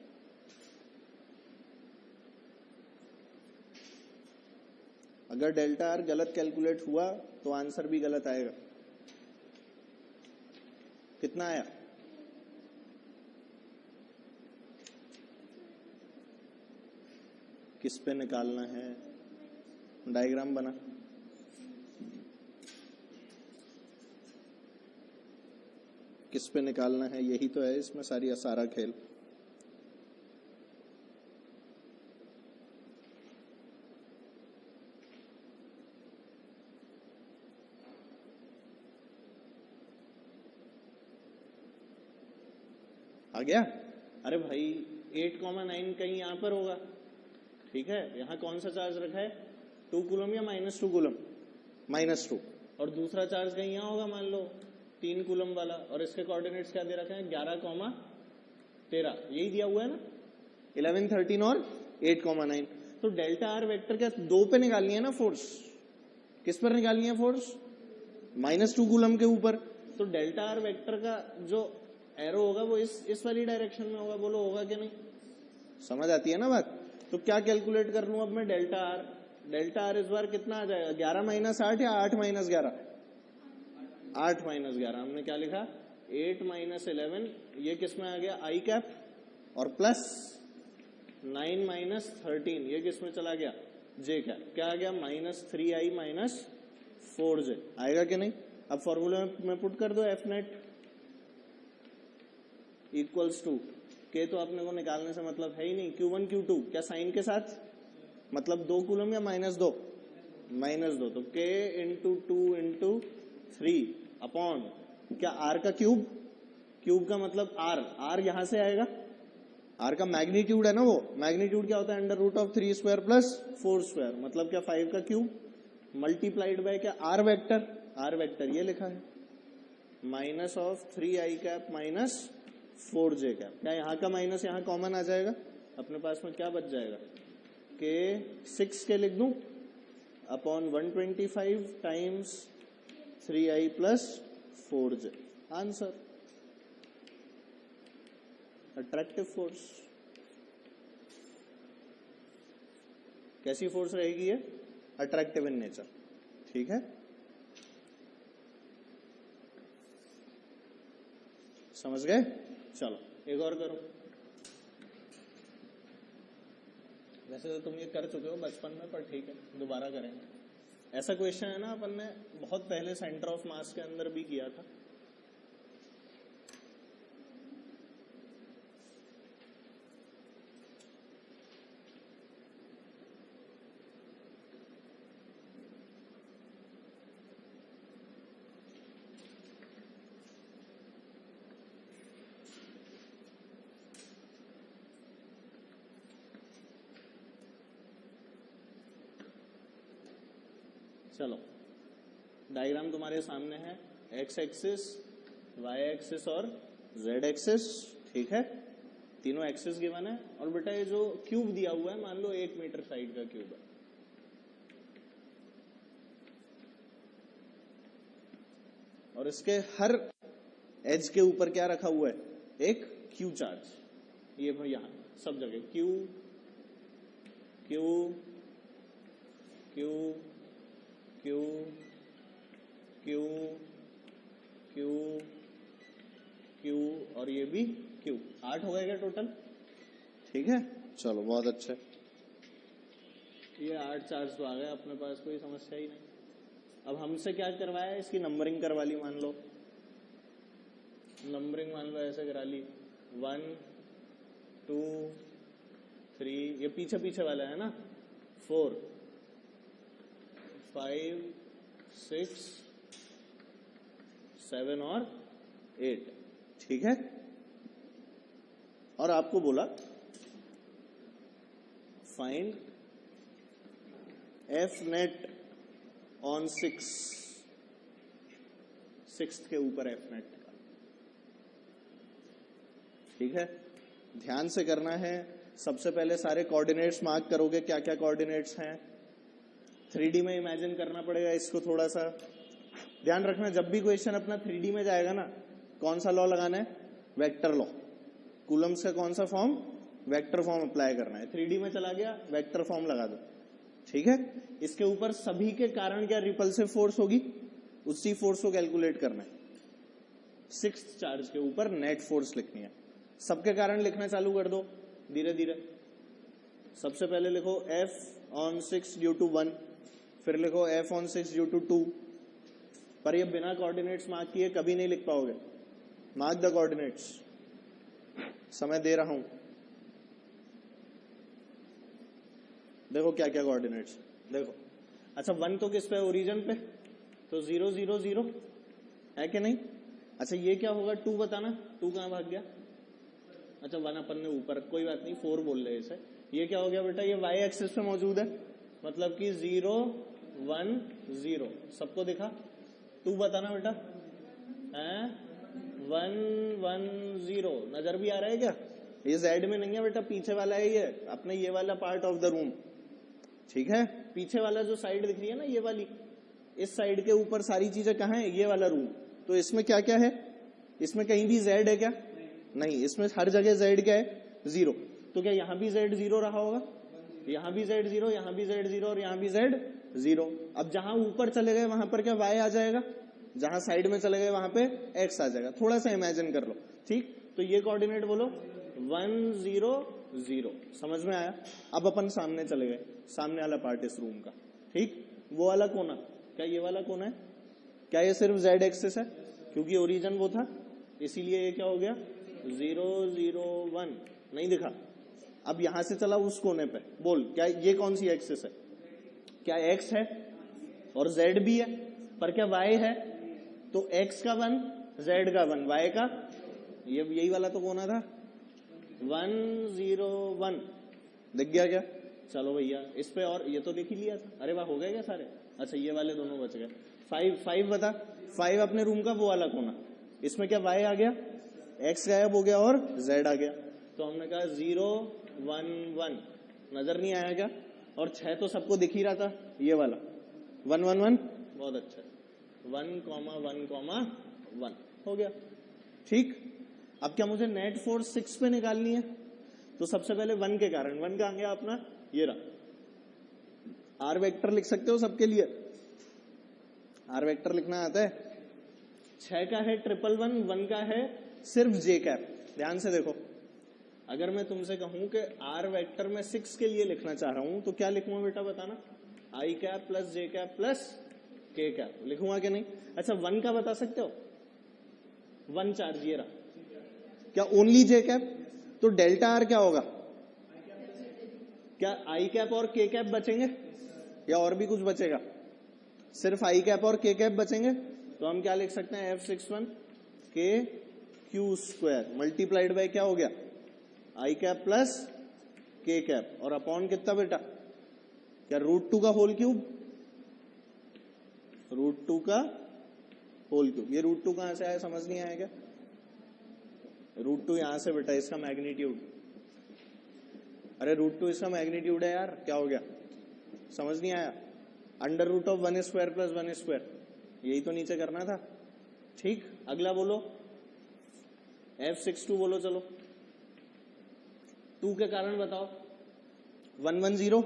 अगर डेल्टा आर गलत कैलकुलेट हुआ तो आंसर भी गलत आएगा। कितना आया? किस पे निकालना है? डायग्राम बना। किस पे निकालना है, यही तो है इसमें सारा खेल। आ गया? अरे भाई 8,9 कहीं यहां पर होगा, ठीक है? यहां कौन सा चार्ज रखा है? 2 कूलम या -2 कूलम? -2। और दूसरा चार्ज कहीं यहां होगा, मान लो 3 कूलम वाला, और इसके कोऑर्डिनेट्स क्या दे रखे हैं? 11,13 यही दिया हुआ है ना, 11, 13 और 8,9। तो डेल्टा आर वेक्टर क्या 2 पे निकालनी है ना फोर्स? किस पर निकालनी है फोर्स? -2 कूलम के ऊपर। तो डेल्टा आर वेक्टर का जो एरो होगा वो इस वाली डायरेक्शन में होगा। बोलो होगा कि नहीं? समझ आती है ना बात? तो क्या कैलकुलेट कर लूं अब मैं? डेल्टा आर इस बार कितना आ जाएगा? 11 - 8 या 8 - 11? 8 - 11। हमने क्या लिखा? 8 - 11, ये किस में आ गया? आई कैप, और प्लस 9 - 13, ये किस में चला गया? जे कैप। क्या आ गया? -3i - 4j आएगा कि नहीं? अब फॉर्मूले में पुट कर दो, एफ नेट इक्वल्स टू के, तो अपने को निकालने से मतलब है ही नहीं, Q1 Q2 क्या साइन के साथ, मतलब 2 कूलम या -2? -2। तो K × 2 × 3 अपॉन क्या R का क्यूब, क्यूब का मतलब R यहां से आएगा, R का मैग्नीट्यूड है ना, वो मैग्नीट्यूड क्या होता है? √3² + 4², मतलब क्या 5 का क्यूब मल्टीप्लाइड बाय क्या? R वेक्टर ये लिखा है, -3i कैप -4j कैप। क्या यहाँ का माइनस यहाँ कॉमन आ जाएगा? अपने पास में क्या बच जाएगा? के 6 के लिख दूं upon 125 times 3i + 4j। Answer attractive force. कैसी फोर्स रहेगी ये? अट्रैक्टिव इन नेचर, ठीक है? समझ गए? चलो एक और करो। वैसे तो तुम ये कर चुके हो बचपन में, पर ठीक है दोबारा करेंगे। ऐसा क्वेश्चन है ना, अपन ने बहुत पहले सेंटर ऑफ मास के अंदर भी किया था। चलो डायग्राम तुम्हारे सामने है, एक्स एक्सिस, वाई एक्सिस और जेड एक्सिस, ठीक है? तीनों एक्सिस गिवन है। और बेटा ये जो क्यूब दिया हुआ है, मान लो 1 मीटर साइड का क्यूब है, और इसके हर एज के ऊपर क्या रखा हुआ है? एक क्यू चार्ज। ये भाई यहां सब जगह Q Q Q Q Q Q Q और ये भी क्यू। 8 हो गए क्या टोटल? ठीक है, चलो बहुत अच्छा। ये 8 चार्ज तो आ गए अपने पास, कोई समस्या ही नहीं। अब हमसे क्या करवाया? इसकी नंबरिंग करवा ली। मान लो नंबरिंग मान लो ऐसे करा ली, 1 2 3, ये पीछे पीछे वाला है ना, 4 5 6 6, 7 और 8, ठीक है। और आपको बोला फाइंड एफ नेट ऑन 6 के ऊपर एफ नेट का, ठीक है। ध्यान से करना है। सबसे पहले सारे कोऑर्डिनेट्स मार्क करोगे, क्या क्या कोऑर्डिनेट्स हैं। 3D में इमेजिन करना पड़ेगा इसको थोड़ा सा। ध्यान रखना जब भी क्वेश्चन अपना 3D में जाएगा ना, कौन सा लॉ लगाना है, वेक्टर लॉ। कूलम्स का कौन सा फॉर्म, वेक्टर फॉर्म अप्लाई करना है। 3D में चला गया, वेक्टर फॉर्म लगा दो, ठीक है। इसके ऊपर सभी के कारण क्या रिपल्सिव फोर्स होगी, उसी फोर्स को कैलकुलेट करना है। 6th चार्ज के ऊपर नेट फोर्स लिखनी है। सबके कारण लिखना चालू कर दो धीरे धीरे। सबसे पहले लिखो F on 6 ड्यू टू 1, फिर लिखो F on 6 ड्यू टू 2। पर ये बिना कोऑर्डिनेट्स मार्क किए कभी नहीं लिख पाओगे। Mark the coordinates. समय दे रहा हूं, देखो क्या क्या कोऑर्डिनेट्स देखो। अच्छा 1 तो किस पे, ओरिजिन पे, तो 0 0 0 है कि नहीं। अच्छा ये क्या होगा, 2 बताना, 2 कहां भाग गया। अच्छा 1 अपन ने ऊपर, कोई बात नहीं 4 बोल रहे इसे। ये क्या हो गया बेटा, ये y एक्सिस पे मौजूद है, मतलब कि 0 1 0 सबको दिखा। 2 बताना बेटा, है 1 1 0 नजर भी आ रहा है क्या। ये z में नहीं है बेटा, पीछे वाला है ये अपने, ये वाला पार्ट ऑफ द रूम, ठीक है। पीछे वाला जो साइड दिख रही है ना, ये वाली, इस साइड के ऊपर सारी चीजें कहाँ है, ये वाला रूम। तो इसमें क्या क्या है, इसमें कहीं भी z है क्या, नहीं। इसमें हर जगह z क्या है, 0। तो क्या यहाँ भी z 0 रहा होगा, यहाँ भी z 0, यहाँ भी z 0 और यहाँ भी z 0। अब जहां ऊपर चले गए वहां पर क्या y आ जाएगा, जहां साइड में चले गए वहां पे x आ जाएगा। थोड़ा सा इमेजिन कर लो, ठीक। तो ये कोऑर्डिनेट बोलो 1 0 0, समझ में आया। अब अपन सामने चले गए, सामने वाला पार्ट इस रूम का, ठीक। वो वाला कोना, क्या ये वाला कोना है, क्या ये सिर्फ z एक्सिस है, क्योंकि ओरिजिन वो था, इसीलिए ये क्या हो गया 0 0 1, नहीं दिखा। अब यहां से चला उस कोने पे, बोल क्या ये कौन सी एक्सिस है, क्या x है और z भी है, पर क्या y है। तो x का 1, z का 1, y का ये यही वाला तो कोना था, 1 0 1 दिख गया क्या। चलो भैया इस पे, और ये तो देख ही लिया था। अरे वाह, हो गए क्या सारे। अच्छा ये वाले दोनों बच गए। 5 बता, 5 अपने रूम का वो वाला कोना, इसमें क्या y आ गया, x गायब हो गया और z आ गया। तो हमने कहा 0 1 1, नजर नहीं आया क्या। और 6 तो सबको दिख ही रहा था, ये वाला 1 1 1, बहुत अच्छा, 1 1 1 हो गया, ठीक। अब क्या मुझे नेट फोर्स 6 पे निकालनी है, तो सबसे पहले 1 के कारण, 1 कहां गया अपना, ये रहा। आर वेक्टर लिख सकते हो सबके लिए, आर वेक्टर लिखना आता है। 6 का है 111, 1 का है सिर्फ जे कैप। ध्यान से देखो, अगर मैं तुमसे कहूं कि आर वेक्टर में 6 के लिए लिखना चाह रहा हूं, तो क्या लिखूंगा बेटा बताना, आई cap plus j cap plus के कैप लिखूंगा कि नहीं। अच्छा 1 का बता सकते हो, 1 चार्ज ये रहा, क्या ओनली जे कैप, तो डेल्टा आर क्या होगा, क्या आई कैप और के कैप बचेंगे या और भी कुछ बचेगा, सिर्फ आई कैप और के कैप बचेंगे। तो हम क्या लिख सकते हैं, F61 के क्यू स्क्वायर मल्टीप्लाइड बाय क्या हो गया, आई कैप प्लस के कैप, और अपॉन कितना बेटा, क्या √2 का होल क्यूब, √2 का होल क्यूब। ये √2 कहां से आया, समझ नहीं आया क्या। √2 यहां से बेटा, इसका मैग्नीट्यूड, अरे √2 इसका मैग्नीट्यूड है यार, क्या हो गया, समझ नहीं आया। √1 स्क्वायर प्लस 1 स्क्वायर, यही तो नीचे करना था, ठीक। अगला बोलो F62 बोलो, चलो 2 के कारण बताओ, 1 1 0,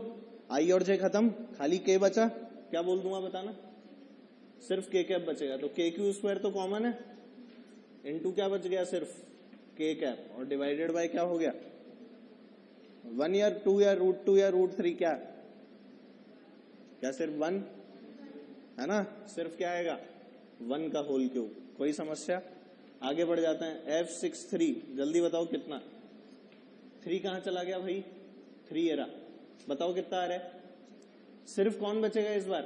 आई और जे खत्म, खाली के बचा, क्या बोल दूंगा बताना, सिर्फ के कैप बचेगा। तो के क्यू स्क्वायर तो कॉमन है, इनटू क्या बच गया, सिर्फ के कैप, और डिवाइडेड बाय क्या हो गया, 1 या 2 या √2 या √3, क्या सिर्फ 1 है ना, सिर्फ क्या आएगा 1 का होल क्यूब। कोई समस्या, आगे बढ़ जाते हैं। F63 जल्दी बताओ कितना, 3 कहां चला गया भाई, 3 ये रहा, बताओ कितना आ रहा है। सिर्फ कौन बचेगा इस बार,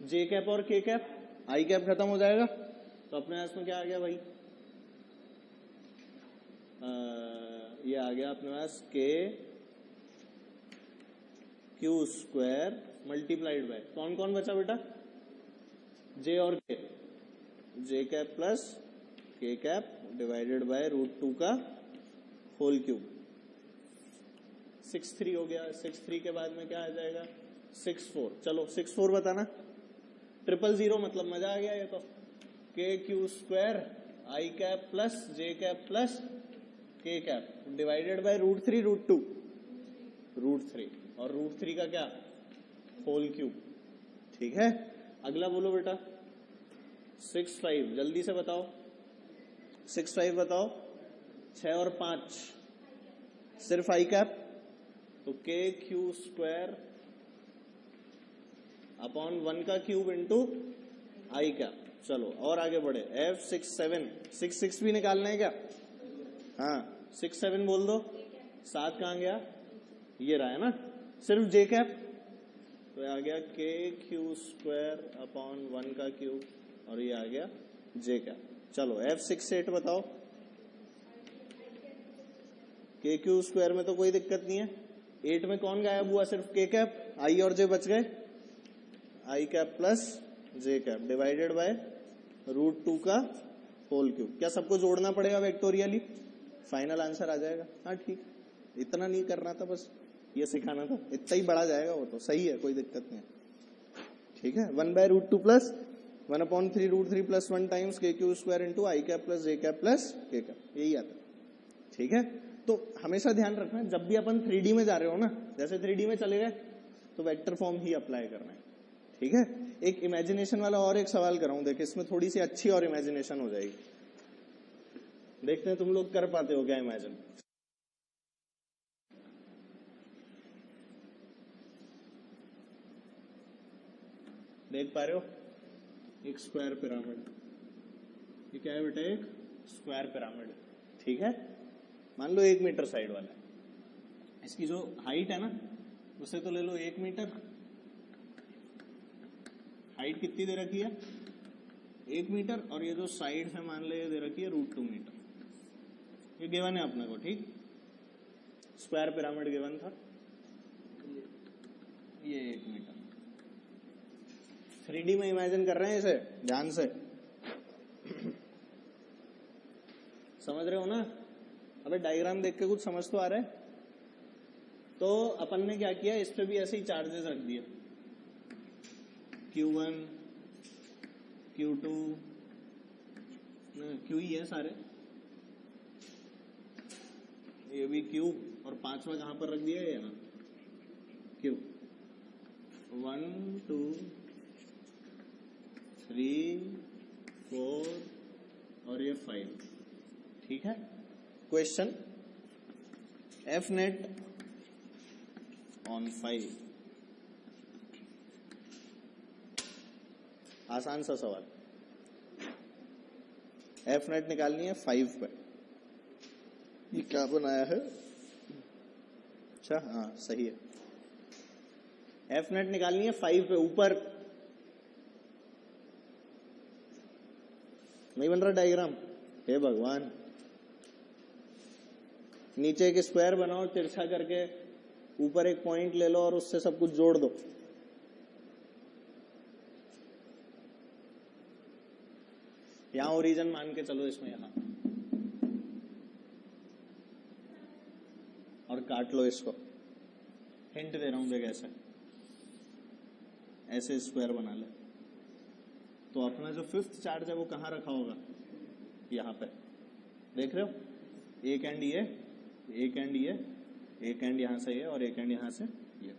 जे कैप और के कैप, आई कैप खत्म हो जाएगा, तो अपने पास में क्या आ गया भाई, ये आ गया अपने पास के क्यू स्क्वायर मल्टीप्लाइड बाय कौन कौन बचा बेटा, जे और के, जे कैप प्लस के कैप डिवाइडेड बाय √2 का होल क्यूब, 6/3 हो गया। 6/3 के बाद में क्या आ जाएगा 6/4, चलो 6/4 बताना, 000 मतलब मजा आ गया ये तो, के क्यू स्क्वायर आई cap plus j cap plus के कैप डिवाइडेड बाय √3 √2 √3 और √3 का क्या होल क्यूब, ठीक है। अगला बोलो बेटा 6/5, जल्दी से बताओ 6/5 बताओ, 6 और 5 सिर्फ आई कैप, तो के क्यू स्क्वायर अपॉन 1 का क्यूब इंटू आई कैप। चलो और आगे बढ़े, F6/7, 6/6 भी निकालना है क्या, हाँ 6/7 बोल दो, 7 कहां गया, ये रहा है ना, सिर्फ जे कैप, तो आ गया के क्यू स्क्वायर अपॉन 1 का क्यूब और ये आ गया जे कैप। चलो F6/8 बताओ, के क्यू स्क्वायर में तो कोई दिक्कत नहीं है, 8 में कौन गायब हुआ, सिर्फ के कैप, आई और जे बच गए, i cap plus j cap divided by √2 का होल क्यूब। क्या सबको जोड़ना पड़ेगा वेक्टोरियली, फाइनल आंसर आ जाएगा, हाँ ठीक, इतना नहीं करना था, बस ये सिखाना था, इतना ही बढ़ा जाएगा वो तो सही है, कोई दिक्कत नहीं है, ठीक है। 1/√2 प्लस 1/3 √3 प्लस 1 टाइम्स के क्यू स्क्वायर इंटू आई cap plus j cap plus के कैप, यही आता है, ठीक है। तो हमेशा ध्यान रखना जब भी अपन 3D में जा रहे हो ना, जैसे 3D में चले गए तो वेक्टर फॉर्म ही अप्लाई करना है, ठीक है। एक इमेजिनेशन वाला और एक सवाल कराऊं, देख इसमें थोड़ी सी अच्छी और इमेजिनेशन हो जाएगी, देखते हैं तुम लोग कर पाते हो क्या इमेजिन। देख पा रहे हो, एक स्क्वायर पिरामिड, ये क्या है बेटा, एक स्क्वायर पिरामिड, ठीक है। मान लो 1 मीटर साइड वाला है, इसकी जो हाइट है ना उसे तो ले लो 1 मीटर, हाइट कितनी दे रखी है 1 मीटर, और ये जो साइड है मान ले दे रखी है √2 मीटर, ये गिवन है अपने को, ठीक, स्क्वायर पिरामिड गिवन था, ये 1 मीटर। 3D में इमेजिन कर रहे हैं इसे ध्यान से, समझ रहे हो ना, अबे डायग्राम देख के कुछ समझ तो आ रहा है। तो अपन ने क्या किया, इस पे भी ऐसे ही चार्जेस रख दिए, Q1 Q2 Q ही है सारे, ये भी Q, और 5वां कहां पर रख दिया है, यहाँ Q, 1 2 3 4 और ये 5, ठीक है। क्वेश्चन, F नेट ऑन 5, आसान सा सवाल, F नेट निकालनी है 5 पे, ये क्या बनाया है, अच्छा हाँ सही है, F नेट निकालनी है 5 पे, ऊपर नहीं बन रहा डायग्राम, हे भगवान, नीचे एक स्क्वायर बनाओ तिरछा करके, ऊपर एक पॉइंट ले लो और उससे सब कुछ जोड़ दो, यहां ओरिजिन मान के चलो इसमें, यहां और काट लो इसको, हिंट दे रहा हूं देख, ऐसे ऐसे स्क्वायर बना ले, तो अपना जो 5th चार्ज है वो कहां रखा होगा, यहां पे, देख रहे हो, एक एंड ये, एक एंड ये, एक एंड यहां से ये और एक एंड यहां से ये,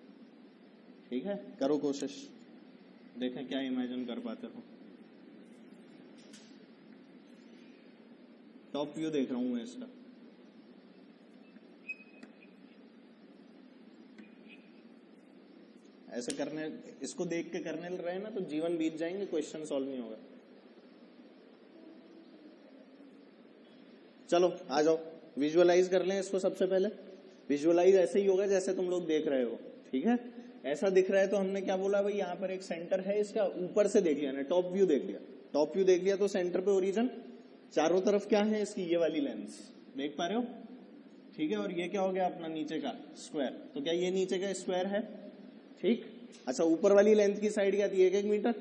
ठीक है। करो कोशिश, देखें क्या इमेजिन कर पाते हो। टॉप व्यू देख रहा हूं मैं इसका, ऐसे करने, इसको देख के करने रहे ना तो जीवन बीत जाएंगे, क्वेश्चन सॉल्व नहीं होगा। चलो आ जाओ, विजुअलाइज कर लें इसको। सबसे पहले विजुअलाइज ऐसे ही होगा जैसे तुम लोग देख रहे हो, ठीक है। ऐसा दिख रहा है तो हमने क्या बोला भाई, यहाँ पर एक सेंटर है, इसका ऊपर से देख लिया ना, टॉप व्यू देख लिया, टॉप व्यू देख लिया तो सेंटर पे ओरिजिन, चारों तरफ क्या है इसकी, ये वाली लेंस देख पा रहे हो, ठीक है। और ये क्या हो गया अपना नीचे का स्क्वायर, तो क्या ये नीचे का स्क्वायर है, ठीक। अच्छा ऊपर वाली लेंथ की साइड क्या थी, 1 मीटर,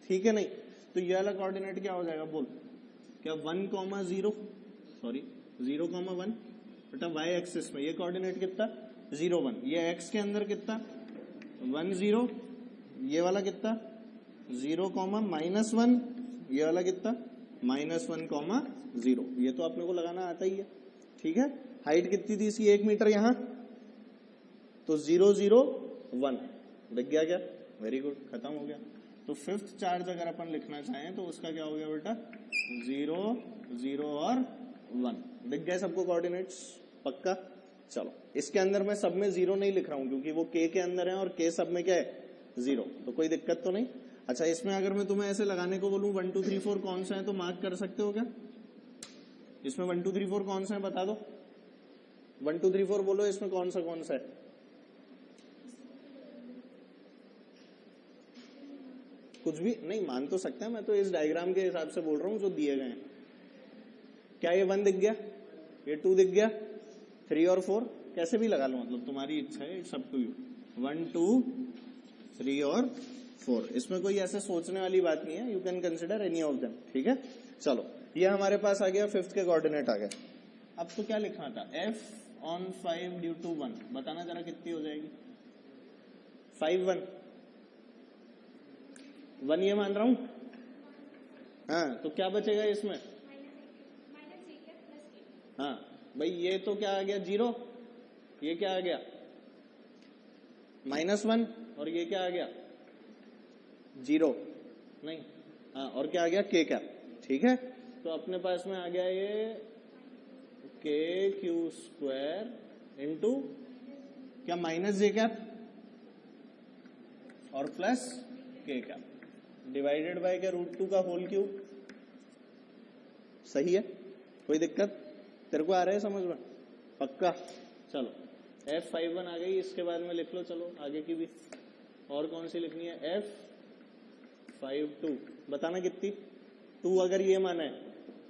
ठीक है नहीं, तो ये वाला कोऑर्डिनेट क्या हो जाएगा बोल, क्या 1,0, सॉरी 0,1 बेटा वाई एक्सिस में, ये कोऑर्डिनेट कितना 0,1, ये एक्स के अंदर कितना 1,0, ये वाला कितना 0,-1, ये वाला कितना -1,0, ये तो आपने को लगाना आता ही है, ठीक है। हाइट कितनी थी इसकी 1 मीटर, यहां तो 0,0,1 दिख गया क्या, वेरी गुड, खत्म हो गया। तो फिफ्थ चार्ज अगर अपन लिखना चाहें तो उसका क्या हो गया बेटा 0, 0 और 1, दिख गए सबको कोऑर्डिनेट्स, पक्का। चलो इसके अंदर मैं सब में 0 नहीं लिख रहा हूं क्योंकि वो k के अंदर है और k सब में क्या है 0, तो कोई दिक्कत तो नहीं। अच्छा इसमें अगर मैं तुम्हें ऐसे लगाने को बोलूं 1 2 3 4 कौन सा है तो मार्क कर सकते हो क्या, इसमें 1 2 3 4 कौन सा है बता दो, 1 2 3 4 बोलो, इसमें कौन सा है, कुछ भी नहीं मान तो सकते हैं, मैं तो इस डायग्राम के हिसाब से बोल रहा हूं जो दिए गए हैं। क्या ये 1 दिख गया, ये 2 दिख गया, 3 और 4 कैसे भी लगा लो, मतलब तुम्हारी इच्छा है, इट्स अप टू यू, 1 2 3 और 4, इसमें कोई ऐसे सोचने वाली बात नहीं है, you can consider any of them, ठीक है। चलो ये हमारे पास आ गया, फिफ्थ के कोऑर्डिनेट आ गया। अब तो क्या लिखना था, f on 5 ड्यू टू 1, बताना जरा कितनी हो जाएगी, 5 1 ये मान रहा हूं, हाँ तो क्या बचेगा इसमें, हाँ भाई ये तो क्या आ गया 0, ये क्या आ गया -1 और ये क्या आ गया 0 नहीं, हाँ और क्या आ गया k कैप, ठीक है। तो अपने पास में आ गया ये k³ इंटू क्या -j कैप और plus k cap divided bye क्या √2 का होल क्यूब, सही है, कोई दिक्कत तेरे को आ रहा है समझ में, पक्का। चलो f51 आ गई, इसके बाद में लिख लो, चलो आगे की भी, और कौन सी लिखनी है, f52 बताना कितनी, 2 अगर ये माना है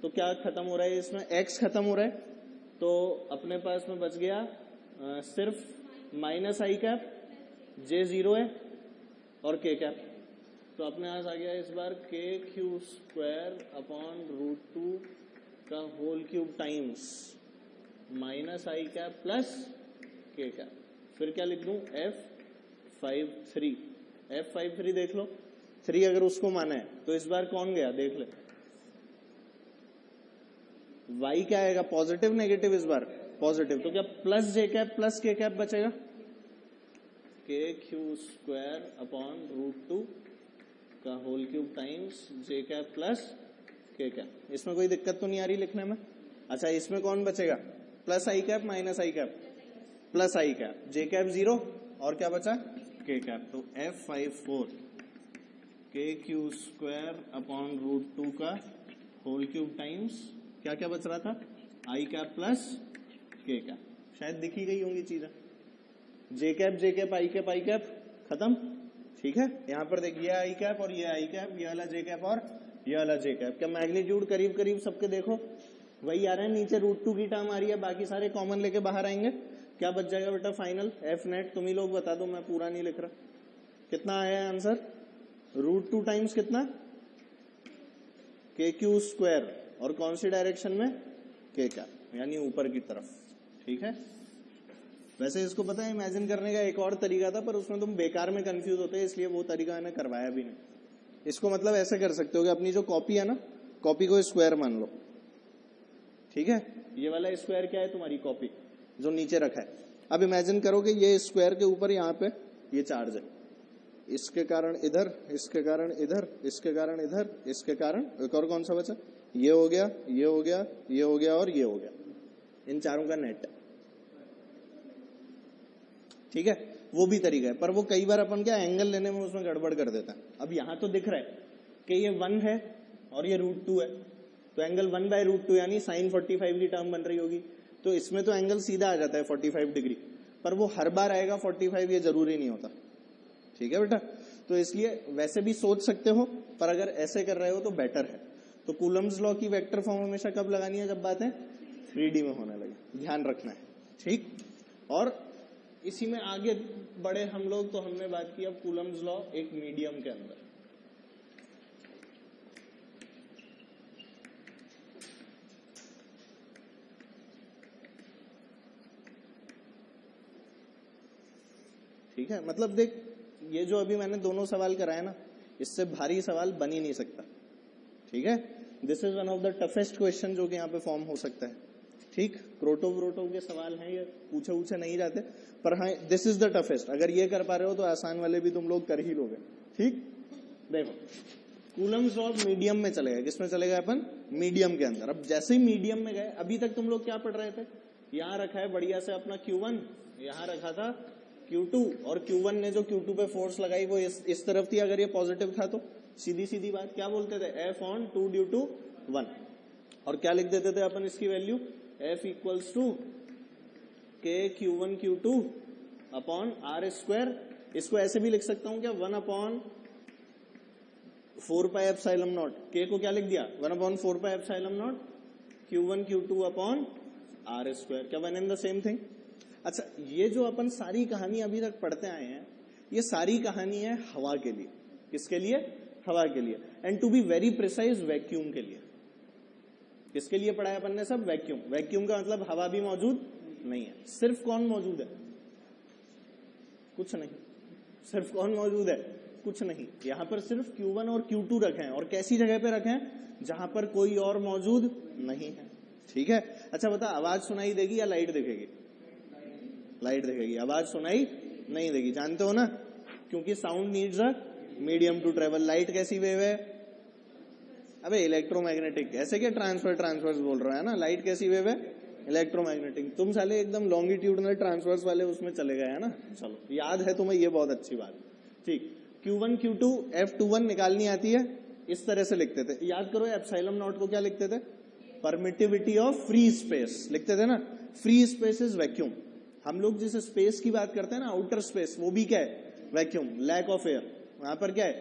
तो क्या खत्म हो रहा है इसमें, x खत्म हो रहा है, तो अपने पास में बच गया सिर्फ -i कैप, j 0 है और k कैप, तो अपने पास आ गया इस बार k³ अपॉन √2 का whole cube times -i cap plus k cap, फिर क्या लिख दूं f53 देख लो, 3 अगर उसको माना है तो इस बार कौन गया देख ले, y क्या आएगा पॉजिटिव नेगेटिव, इस बार पॉजिटिव, तो क्या plus j cap plus k cap बचेगा, k³ अपॉन √2 का whole cube times j cap plus k cap, इसमें कोई दिक्कत तो नहीं आ रही लिखने में। अच्छा इसमें कौन बचेगा, plus i cap -i cap, plus i cap, j cap 0 और क्या बचा k कैप, तो f54 k³ अपॉन √2 का होल क्यूब टाइम्स क्या क्या बच रहा था, i cap plus k cap, शायद दिखी गई होंगी चीजें, j कैप i कैप खत्म, ठीक है। यहां पर देखिए आई कैप और ये आई कैप, ये वाला जे कैप और ये वाला जे कैप, क्या मैग्नीट्यूड करीब करीब सबके देखो वही आ रहे हैं, नीचे √2 की टर्म आ रही है, बाकी सारे कॉमन लेके बाहर आएंगे, क्या बच जाएगा बेटा फाइनल, एफ नेट तुम ही लोग बता दो, मैं पूरा नहीं लिख रहा, कितना आया आंसर, √2 टाइम्स कितना k³ और कौन सी डायरेक्शन में k कैप, यानी ऊपर की तरफ, ठीक है। वैसे इसको पता है इमेजिन करने का एक और तरीका था, पर उसमें तुम बेकार में कंफ्यूज होते हैं, इसलिए वो तरीका मैंने करवाया भी नहीं। इसको मतलब ऐसे कर सकते हो कि अपनी जो कॉपी है ना, कॉपी को स्क्वायर मान लो, ठीक है, ये वाला स्क्वायर क्या है तुम्हारी कॉपी जो नीचे रखा है, अब इमेजिन करो कि ये स्क्वायर के ऊपर यहाँ पे ये चार्ज है, इसके कारण इधर, इसके कारण इधर, इसके कारण इधर, इसके कारण एक और कौन सा बचा, ये हो गया, ये हो गया, ये हो गया और ये हो गया, इन चारों का नेट, ठीक है। वो भी तरीका है, पर वो कई बार अपन क्या एंगल लेने में उसमें गड़बड़ कर देता है। अब यहां तो दिख रहा है कि ये 1 है और ये √2 है, तो एंगल 1/√2 यानी sin 45 की टर्म बन रही होगी, तो इसमें तो एंगल सीधा आ जाता है 45 डिग्री, पर वो हर बार आएगा 45 ये जरूरी नहीं होता, ठीक है बेटा, तो इसलिए वैसे भी सोच सकते हो, पर अगर ऐसे कर रहे हो तो बेटर है। तो कूलम्स लॉ की वेक्टर फॉर्म हमेशा कब लगानी है, जब बातें 3D में होने लगे, ध्यान रखना है, ठीक। और इसी में आगे बढ़े हम लोग, तो हमने बात की अब कूलम्स लॉ एक मीडियम के अंदर। ठीक है, मतलब देख, ये जो अभी मैंने दोनों सवाल कराए ना, इससे भारी सवाल बन ही नहीं सकता, ठीक है। This is one of the toughest question जो कि यहाँ पे फॉर्म हो सकता है, ठीक। प्रोटो के सवाल हैं ये, पूछे नहीं जाते, पर हाँ दिस इज द टफेस्ट। अगर ये कर पा रहे हो तो आसान वाले भी तुम लोग कर ही लोगे, ठीक। देखो, कूलम्स लॉ मीडियम में चलेगा, किसमें चलेगा अपन, मीडियम के अंदर। अब जैसे ही मीडियम में गए, अभी तक तुम लोग क्या पढ़ रहे थे, यहाँ रखा है बढ़िया से अपना Q1, यहाँ रखा था Q2, और Q1 ने जो Q2 पे फोर्स लगाई वो इस तरफ थी। अगर ये पॉजिटिव था तो सीधी बात क्या बोलते थे, F on 2 ड्यू टू 1, और क्या लिख देते थे अपन इसकी value, F equals to K Q1 Q2 upon R square. इसको ऐसे भी लिख सकता हूं क्या, 1 upon 4 pi epsilon naught, K को क्या लिख दिया, 1 upon 4 pi epsilon naught Q1 Q2 upon R square, क्या one and the same thing. अच्छा, ये जो अपन सारी कहानी अभी तक पढ़ते आए हैं, ये सारी कहानी है हवा के लिए। किसके लिए, हवा के लिए, and to be very precise vacuum के लिए। किसके लिए पढ़ा है अपन ने सब, वैक्यूम। वैक्यूम का मतलब हवा भी मौजूद नहीं है, सिर्फ कौन मौजूद है, कुछ नहीं। सिर्फ कौन मौजूद है, कुछ नहीं। यहां पर सिर्फ Q1 और Q2 रखे हैं, और कैसी जगह पे रखे हैं, जहां पर कोई और मौजूद नहीं है, ठीक है। अच्छा बता, आवाज सुनाई देगी या लाइट दिखेगी, लाइट दिखेगी, आवाज सुनाई नहीं देगी, जानते हो ना, क्योंकि sound needs a medium to travel. Light कैसी वेव है, अबे इलेक्ट्रोमैग्नेटिक, ऐसे क्या ट्रांसवर्स बोल रहा है ना, लाइट कैसी वेव है, इलेक्ट्रोमैग्नेटिक। तुम साले एकदम लॉन्गिट्यूडनल ट्रांसवर्स वाले उसमें चले गए है ना, चलो याद है तुम्हें, ये बहुत अच्छी बात, ठीक। Q1 Q2 F21 निकालनी आती है, इस तरह से लिखते थे, याद करो। एप्सिलॉन नॉट को क्या लिखते थे, परमिटिविटी ऑफ फ्री स्पेस लिखते थे ना। Free space is vacuum. हम लोग जिस स्पेस की बात करते हैं ना, आउटर स्पेस, वो भी क्या है, वैक्यूम। लैक ऑफ एयर, वहां पर क्या है,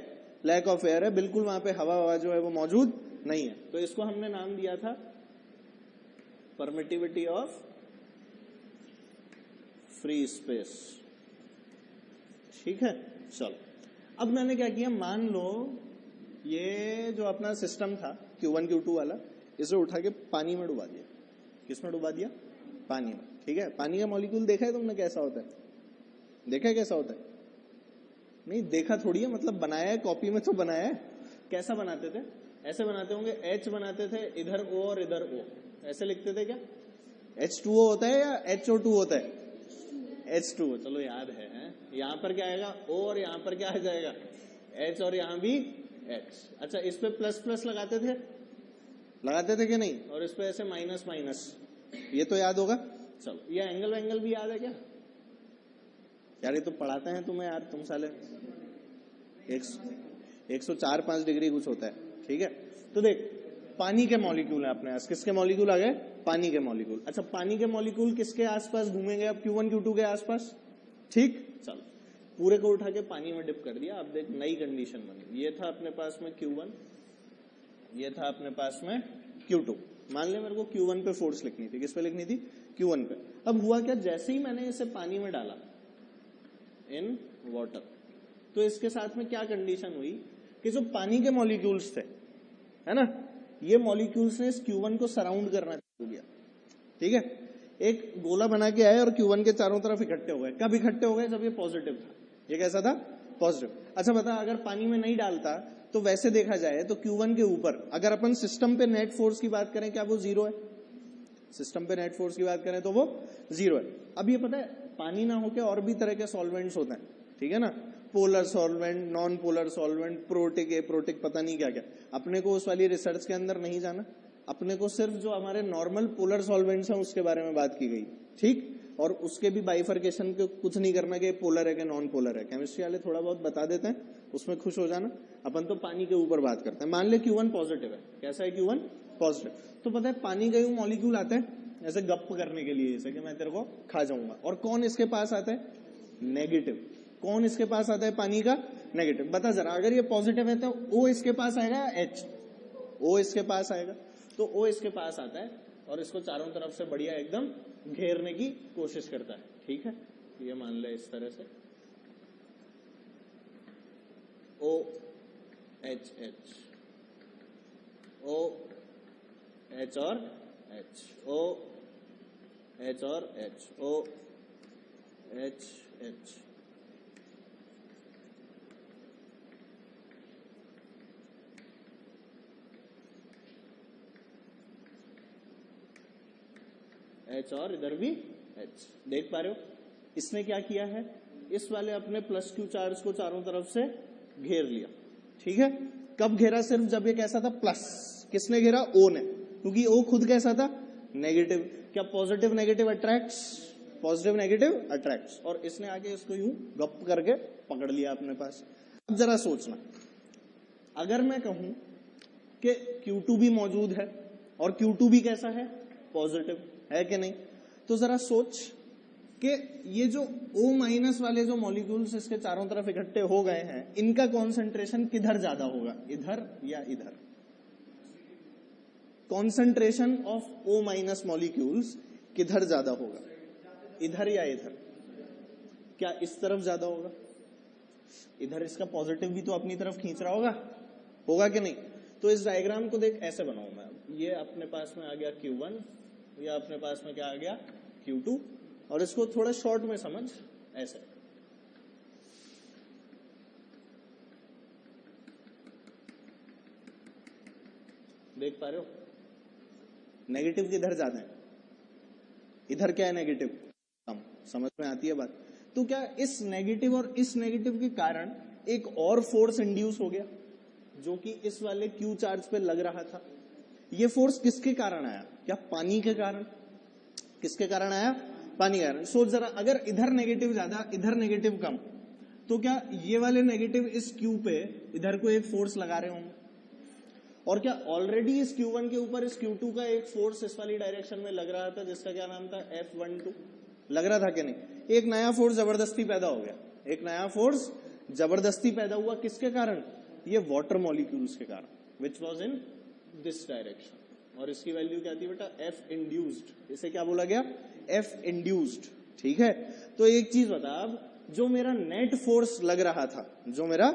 लैक ऑफ एयर है, बिल्कुल वहां पे हवा जो है वो मौजूद नहीं है। तो इसको हमने नाम दिया था परमिटिविटी ऑफ फ्री स्पेस, ठीक है। चलो, अब मैंने क्या किया, मान लो ये जो अपना सिस्टम था Q1 Q2 वाला, इसे उठा के पानी में डुबा दिया। किसमें डुबा दिया, पानी में, ठीक है। पानी का मॉलिक्यूल देखा है तुमने कैसा होता है, देखा है कैसा होता है, नहीं देखा थोड़ी है, मतलब बनाया है, कॉपी में तो बनाया है। कैसा बनाते थे, ऐसे बनाते होंगे, H बनाते थे, इधर O और इधर O, ऐसे लिखते थे क्या, H2O होता है या HO2 होता है, H2O, चलो याद है। यहाँ पर क्या आएगा, O, और यहाँ पर क्या आ जाएगा, H, और यहाँ भी H। अच्छा, इस पे प्लस प्लस लगाते थे कि नहीं, और इस पे ऐसे माइनस माइनस, ये तो याद होगा। चलो, ये एंगल भी याद है क्या यार, ये तो पढ़ाते हैं तुम्हें यार, तुम साले 104-5 डिग्री कुछ होता है, ठीक है। तो देख, पानी के मॉलिक्यूल है अपने पास, किसके मॉलिक्यूल आ गए, पानी के मॉलिक्यूल। अच्छा, पानी के मॉलिक्यूल किसके आसपास घूमेंगे अब, Q1 Q2 के आसपास, ठीक। चलो, पूरे को उठा के पानी में डिप कर दिया। अब देख, नई कंडीशन बनी, ये था अपने पास में Q1, ये था अपने पास में Q2। मान ले मेरे को Q1 पे फोर्स लिखनी थी, किस पे लिखनी थी, Q1 पे। अब हुआ क्या, जैसे ही मैंने इसे पानी में डाला इन वाटर, तो इसके साथ में क्या कंडीशन हुई कि जो पानी के मॉलिक्यूल्स थे, है ना, ये मॉलिक्यूल्स ने इस Q1 को सराउंड करना शुरू किया, ठीक है। एक गोला बना के आए और Q1 के चारों तरफ इकट्ठे हो गए। कब इकट्ठे हो गए, जब ये पॉजिटिव था। ये कैसा था, पॉजिटिव। अच्छा बता, अगर पानी में नहीं डालता तो वैसे देखा जाए तो Q1 के ऊपर अगर अपन सिस्टम पे नेट फोर्स की बात करें, क्या वो 0 है, सिस्टम पे नेट फोर्स की बात करें तो वो 0 है। अब ये पता है, पानी ना होके और भी तरह के सॉल्वेंट्स होते हैं, ठीक है ना, polar solvent, non polar solvent, protic, aprotic, पता नहीं क्या क्या। अपने को उस वाली रिसर्च के अंदर नहीं जाना, अपने को सिर्फ जो हमारे नॉर्मल पोलर सॉल्वेंट्स हैं उसके बारे में बात की गई, ठीक। और उसके भी बाइफर्केशन के कुछ नहीं करना कि पोलर है कि नॉन पोलर है, केमिस्ट्री वाले थोड़ा बहुत बता देते हैं, उसमें खुश हो जाना। अपन तो पानी के ऊपर बात करते हैं। मान ले Q1 पॉजिटिव है, कैसा है Q1 पॉजिटिव, तो पता है पानी का मॉलिक्यूल आता है ऐसे गप करने के लिए, जैसे कि मैं तेरे को खा जाऊंगा, और कौन इसके पास आता है, नेगेटिव। कौन इसके पास आता है पानी का? नेगेटिव। बता जरा, अगर ये पॉजिटिव है तो O इसके पास आएगा, H O इसके पास आएगा, तो O इसके पास आता है और इसको चारों तरफ से बढ़िया एकदम घेरने की कोशिश करता है। ठीक है, ये मान ले इस तरह से O H H O H और H O H और H O H H H और इधर भी H। देख पा रहे हो इसने क्या किया है? इस वाले अपने प्लस क्यू चार्ज को चारों तरफ से घेर लिया। ठीक है, कब घेरा? सिर्फ जब ये कैसा था? प्लस। किसने घेरा? O ने, क्योंकि O खुद कैसा था? नेगेटिव। क्या positive negative attracts? Positive negative attracts. और इसने आके इसको यूं गप करके पकड़ लिया अपने पास। अब जरा सोचना, अगर मैं कहूं कि Q2 भी मौजूद है और Q2 भी कैसा है? पॉजिटिव है कि नहीं? तो जरा सोच कि ये जो O माइनस वाले जो मॉलिक्यूल्स इसके चारों तरफ इकट्ठे हो गए हैं, इनका कॉन्सेंट्रेशन किधर ज्यादा होगा, इधर या इधर? Concentration of O minus molecules किधर ज्यादा होगा, इधर या इधर? क्या इस तरफ ज्यादा होगा? इधर इसका पॉजिटिव भी तो अपनी तरफ खींच रहा होगा कि नहीं? तो इस डायग्राम को देख, ऐसे बनाऊं मैं। ये अपने पास में आ गया Q1, या अपने पास में क्या आ गया? Q2। और इसको थोड़ा शॉर्ट में समझ, ऐसे। देख पा रहे हो नेगेटिव किधर ज्यादा है? इधर क्या है? नेगेटिव कम। समझ में आती है बात? तो क्या इस नेगेटिव और इस नेगेटिव के कारण एक और फोर्स इंड्यूस हो गया, जो कि इस वाले Q चार्ज पे लग रहा था? ये फोर्स किसके कारण आया? क्या पानी के कारण? किसके कारण आया? पानी के कारण। सोच जरा, अगर इधर नेगेटिव ज्यादा इधर नेगेटिव कम, तो क्या ये वाले नेगेटिव इस Q पे इधर को एक फोर्स लगा रहे होंगे? और क्या ऑलरेडी इस Q1 के ऊपर इस Q2 का एक फोर्स इस वाली डायरेक्शन में लग रहा था, जिसका क्या नाम था? F12। लग रहा था कि नहीं? एक नया फोर्स जबरदस्ती पैदा हो गया, एक नया फोर्स जबरदस्ती पैदा हुआ। किसके कारण? ये वाटर मॉलिक्यूल्स के कारण, which was in this direction. और इसकी वैल्यू क्या थी बेटा? F induced. इसे क्या बोला गया? F induced. ठीक है, तो एक चीज बता, अब जो मेरा नेट फोर्स लग रहा था, जो मेरा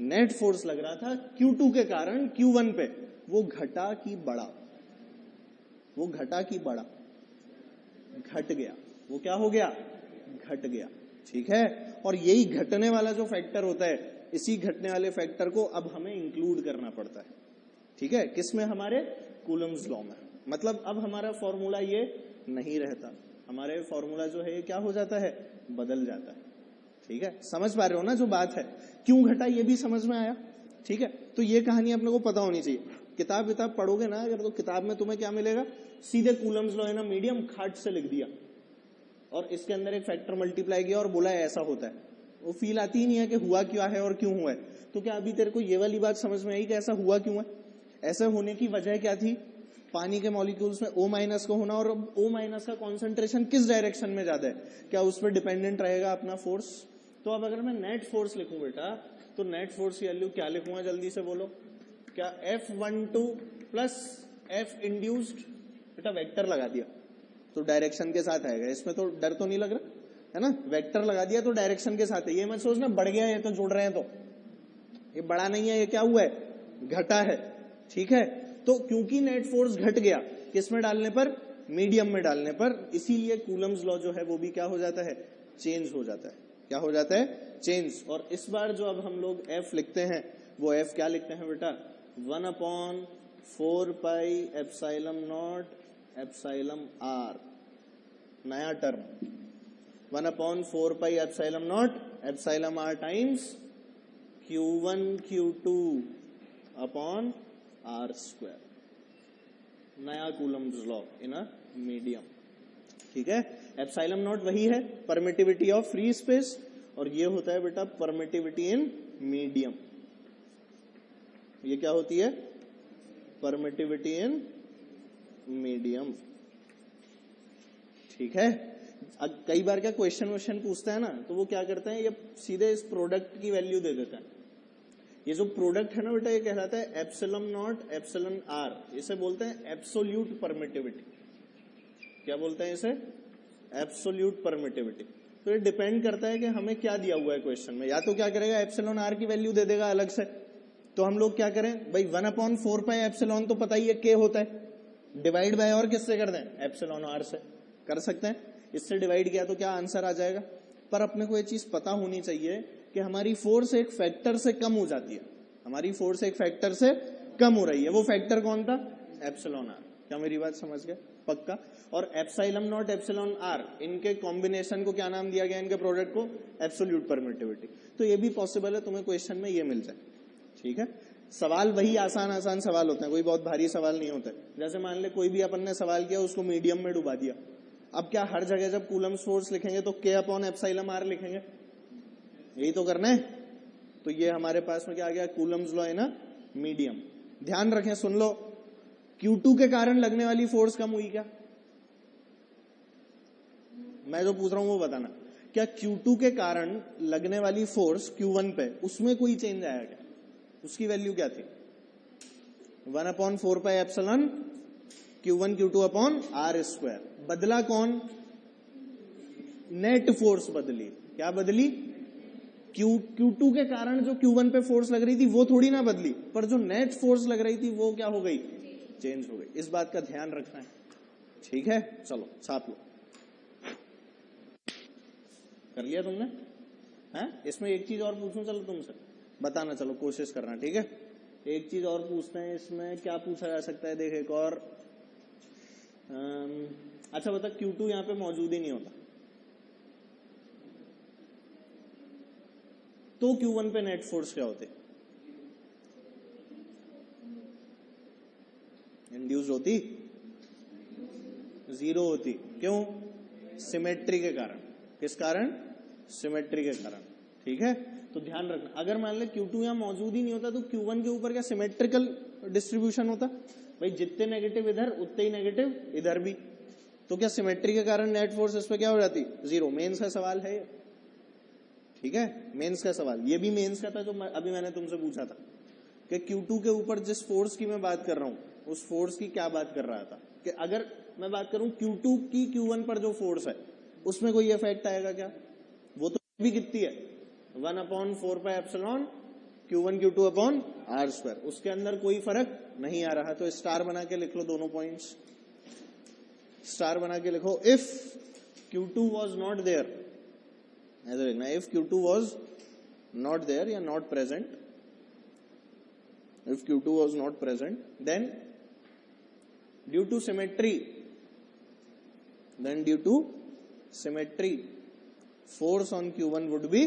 नेट फोर्स लग रहा था Q2 के कारण Q1 पे, वो घटा की बढ़ा? वो घटा की बढ़ा? घट गया। वो क्या हो गया? घट गया। ठीक है, और यही घटने वाला जो फैक्टर होता है, इसी घटने वाले फैक्टर को अब हमें इंक्लूड करना पड़ता है। ठीक है, किसमें? हमारे कूलम्स लॉ में। मतलब अब हमारा फॉर्मूला ये नहीं रहता, हमारे फॉर्मूला जो है क्या हो जाता है? बदल जाता है। ठीक है, समझ पा रहे हो ना जो बात है? क्यों घटा ये भी समझ में आया? ठीक है, तो ये कहानी अपने को पता होनी चाहिए। किताब पढ़ोगे ना अगर, तो किताब में तुम्हें क्या मिलेगा? सीधे कूलम्स लॉ है ना, मीडियम खाट से लिख दिया और इसके अंदर एक फैक्टर मल्टीप्लाई किया और बोला ऐसा होता है। वो फील आती ही नहीं है कि हुआ क्या है और क्यों हुआ है। तो क्या अभी तेरे को ये वाली बात समझ में आई कि ऐसा हुआ क्यों है? ऐसा होने की वजह क्या थी? पानी के मॉलिक्यूल्स में O माइनस का होना, और O माइनस का कॉन्सेंट्रेशन किस डायरेक्शन में ज्यादा है, क्या उस पर डिपेंडेंट रहेगा अपना फोर्स? तो अब अगर मैं नेट फोर्स लिखूं बेटा, तो नेट फोर्स की वैल्यू क्या लिखूंगा? जल्दी से बोलो। क्या F12 प्लस F इंड्यूस्ड? बेटा वेक्टर लगा दिया तो डायरेक्शन के साथ आएगा, इसमें तो डर तो नहीं लग रहा है ना? वेक्टर लगा दिया तो डायरेक्शन के साथ है। ये मत सोचना बढ़ गया है तो जोड़ रहे हैं, तो ये बड़ा नहीं है, ये क्या हुआ है? घटा है। ठीक है, तो क्योंकि नेट फोर्स घट गया, किस में डालने पर? मीडियम में डालने पर, इसीलिए कूलम्स लॉ जो है वो भी क्या हो जाता है? चेंज हो जाता है। क्या हो जाता है? चेंज। और इस बार जो अब हम लोग F लिखते हैं, वो F क्या लिखते हैं बेटा? 1/4 pi epsilon not epsilon r। नया term 1/4 pi epsilon not epsilon r times Q1 Q2 upon r square. नया Coulomb's law in a medium. ठीक है, एप्सिलॉन नॉट वही है परमिटिविटी ऑफ फ्री स्पेस, और ये होता है बेटा परमिटिविटी इन मीडियम। ये क्या होती है? Permittivity in medium. ठीक है, कई बार क्या क्वेश्चन पूछता है ना, तो वो क्या करता है, ये सीधे इस प्रोडक्ट की वैल्यू दे देता है। ये जो प्रोडक्ट है ना बेटा, ये कहलाता है एप्सिलॉन नॉट एप्सिलॉन आर, इसे बोलते हैं एब्सोल्यूट परमिटिविटी। क्या बोलते हैं इसे? Absolute permittivity. तो ये डिपेंड करता है कि हमें क्या दिया हुआ है क्वेश्चन में। या तो क्या करेगा, एप्सिलॉन आर की वैल्यू दे देगा अलग से, तो हम लोग क्या करें भाई, 1/4 पाई एप्सिलॉन तो पता ही है के होता है, डिवाइड बाय और किससे कर दें, एप्सिलॉन आर से कर सकते हैं। इससे डिवाइड किया तो क्या आंसर आ जाएगा। पर अपने को ये चीज पता होनी चाहिए कि हमारी फोर्स एक फैक्टर से कम हो जाती है, हमारी फोर्स एक फैक्टर से कम हो रही है। वो फैक्टर कौन था? Epsilon R. क्या मेरी बात समझ गए? पक्का। और एप्सिलॉन नॉट एप्सिलॉन आर, इनके कॉम्बिनेशन को क्या नाम दिया गया, इनके प्रोडक्ट को? Absolute permittivity. तो ये भी पॉसिबल है तुम्हें क्वेश्चन में ये मिल जाए। ठीक है, सवाल वही आसान सवाल होते हैं, कोई बहुत भारी सवाल नहीं होता। जैसे मान ले कोई भी अपन ने सवाल किया, उसको मीडियम में डुबा दिया। अब क्या हर जगह जब कूलम्स फोर्स लिखेंगे तो के अपॉन एप्सिलॉन आर लिखेंगे? यही तो करना है। तो ये हमारे पास में क्या आ गया, कूलम्स लॉ है ना, मीडियम। ध्यान रखें, सुन लो, Q2 के कारण लगने वाली फोर्स कम हुई क्या? मैं जो पूछ रहा हूं वो बताना। क्या Q2 के कारण लगने वाली फोर्स Q1 पे, उसमें कोई चेंज आया क्या? उसकी वैल्यू क्या थी? 1/4 pi epsilon Q1 Q2 upon R square. बदला कौन? नेट फोर्स बदली। क्या बदली? Q2 के कारण जो Q1 पे फोर्स लग रही थी वो थोड़ी ना बदली, पर जो नेट फोर्स लग रही थी वो क्या हो गई? चेंज हो गई। इस बात का ध्यान रखना है। ठीक है, चलो छाप लो। कर लिया तुमने? है? इसमें एक चीज और पूछूं, चलो तुमसे बताना, चलो कोशिश करना। ठीक है, एक चीज और पूछते हैं। इसमें क्या पूछा जा सकता है, देख एक और। अच्छा बता, Q2 यहां पे मौजूद ही नहीं होता तो Q1 पे नेट फोर्स क्या होते? इंड्यूस्ड होती? जीरो होती। क्यों? सिमेट्री के कारण। किस कारण? सिमेट्री के कारण। ठीक है, तो ध्यान रखना। अगर मान ले Q2 यहां मौजूद ही नहीं होता तो Q1 के ऊपर क्या सिमेट्रिकल डिस्ट्रीब्यूशन होता? भाई जितने नेगेटिव इधर उतने ही नेगेटिव इधर भी, तो क्या सिमेट्री के कारण नेट फोर्स इस पे क्या हो जाती? जीरो। मेंस का सवाल है ये। ठीक है, मेंस का सवाल। ये भी मेंस का था जो अभी मैंने तुमसे पूछा था कि Q2 के ऊपर जिस फोर्स की मैं बात कर रहा हूं, उस फोर्स की क्या बात कर रहा था कि अगर मैं बात करूं Q2 की Q1 पर जो फोर्स है उसमें कोई इफेक्ट आएगा क्या? वो तो भी कितनी है, 1/4 pi epsilon Q1 Q2 upon R square. उसके अंदर कोई फर्क नहीं आ रहा। तो स्टार बना के लिख लो दोनों पॉइंट्स, स्टार बना के लिखो। If Q2 was not there, ऐसा लिखना, if Q2 was not there या not present, if Q2 was not present, then due to symmetry, force on Q1 would be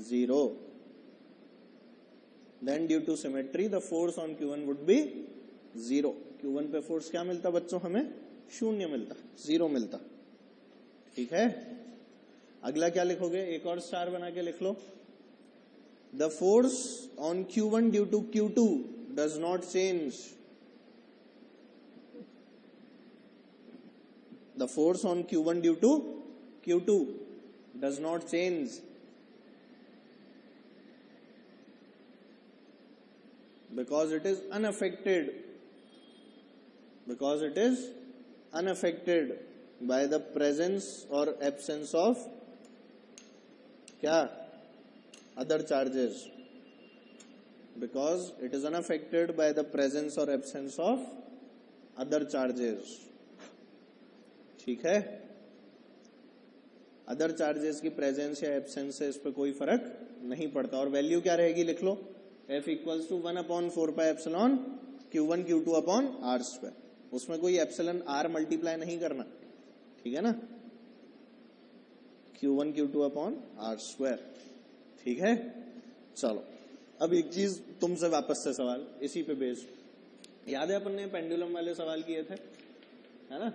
0. Then due to symmetry the force on Q1 would be 0. Q1 पे force क्या मिलता बच्चों? हमें शून्य मिलता, 0 मिलता। ठीक है, अगला क्या लिखोगे? एक और स्टार बना के लिख लो। The force on Q1 due to Q2 does not change. The force on Q1 due to Q2 does not change because it is unaffected. Because it is unaffected by the presence or absence of क्या? Other charges. Because it is unaffected by the presence or absence of other charges. ठीक है, other charges की presence या absence से इस पर कोई फर्क नहीं पड़ता। और वैल्यू क्या रहेगी लिख लो, F equals to 1/4 pi epsilon Q1 Q2 upon R square. उसमें कोई एप्सिलॉन आर मल्टीप्लाई नहीं करना, ठीक है ना, Q1 Q2 upon R square. ठीक है, चलो अब एक चीज तुमसे वापस से सवाल इसी पे बेस्ड। याद है अपन ने पेंडुलम वाले सवाल किए थे, है ना?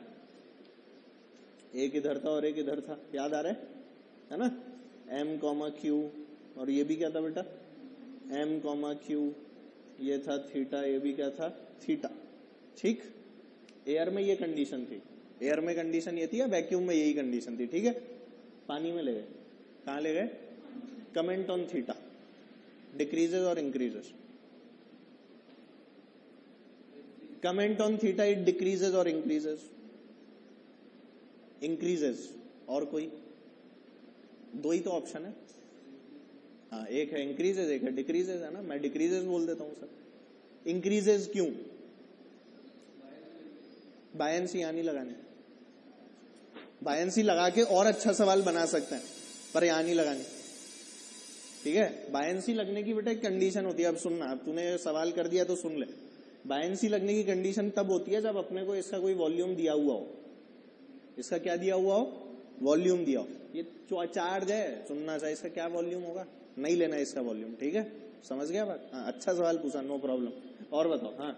एक इधर था और एक इधर था, याद आ रहा है ना? M, Q, और ये भी क्या था बेटा? M, Q, ये था थीटा, ये भी क्या था? थीटा। ठीक, एयर में ये कंडीशन थी। एयर में कंडीशन ये थी या वैक्यूम में यही कंडीशन थी, ठीक है। पानी में ले गए, कहां ले गए, कमेंट ऑन थीटा, डिक्रीजेस और increases, comment on theta, it decreases और इंक्रीजेस, इंक्रीजेस, और कोई दो ही तो ऑप्शन है, हाँ एक है इंक्रीजेस एक है डिक्रीजेस, है ना, मैं डिक्रीजेस बोल देता हूं सर। इंक्रीजेस क्यों, बायंसी यहां नहीं लगानी, बायंसी लगा के और अच्छा सवाल बना सकते हैं पर यहां नहीं लगानी, ठीक है। बायंसी लगने की बेटा एक कंडीशन होती है, अब सुनना, अब तूने सवाल कर दिया तो सुन ले। बायंसी लगने की कंडीशन तब होती है जब अपने को इसका कोई वॉल्यूम दिया हुआ हो, इसका क्या दिया हुआ हो, वॉल्यूम दिया हो। ये चार्ज है, सुनना चाहिए, इसका क्या वॉल्यूम होगा, नहीं लेना इसका वॉल्यूम, ठीक है, समझ गया बात, हाँ अच्छा सवाल पूछा, नो प्रॉब्लम। और बताओ, हाँ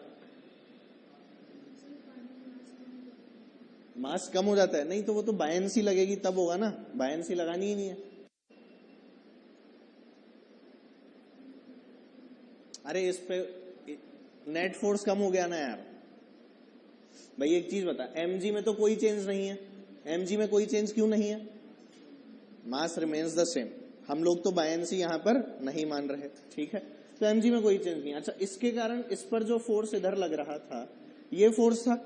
मास कम हो जाता है, नहीं तो वो तो बायंसी लगेगी तब होगा ना, बायंसी लगानी ही नहीं है। अरे इस पे नेट फोर्स कम हो गया ना यार। भाई एक चीज बता, एमजी में तो कोई चेंज नहीं है, एमजी में कोई चेंज क्यों नहीं है, मास रिमेन्स द सेम, हम लोग तो बायंसी यहां पर नहीं मान रहे, ठीक है, तो एमजी में कोई चेंज नहीं। अच्छा इसके कारण इस पर जो फोर्स इधर लग रहा था ये फोर्स था,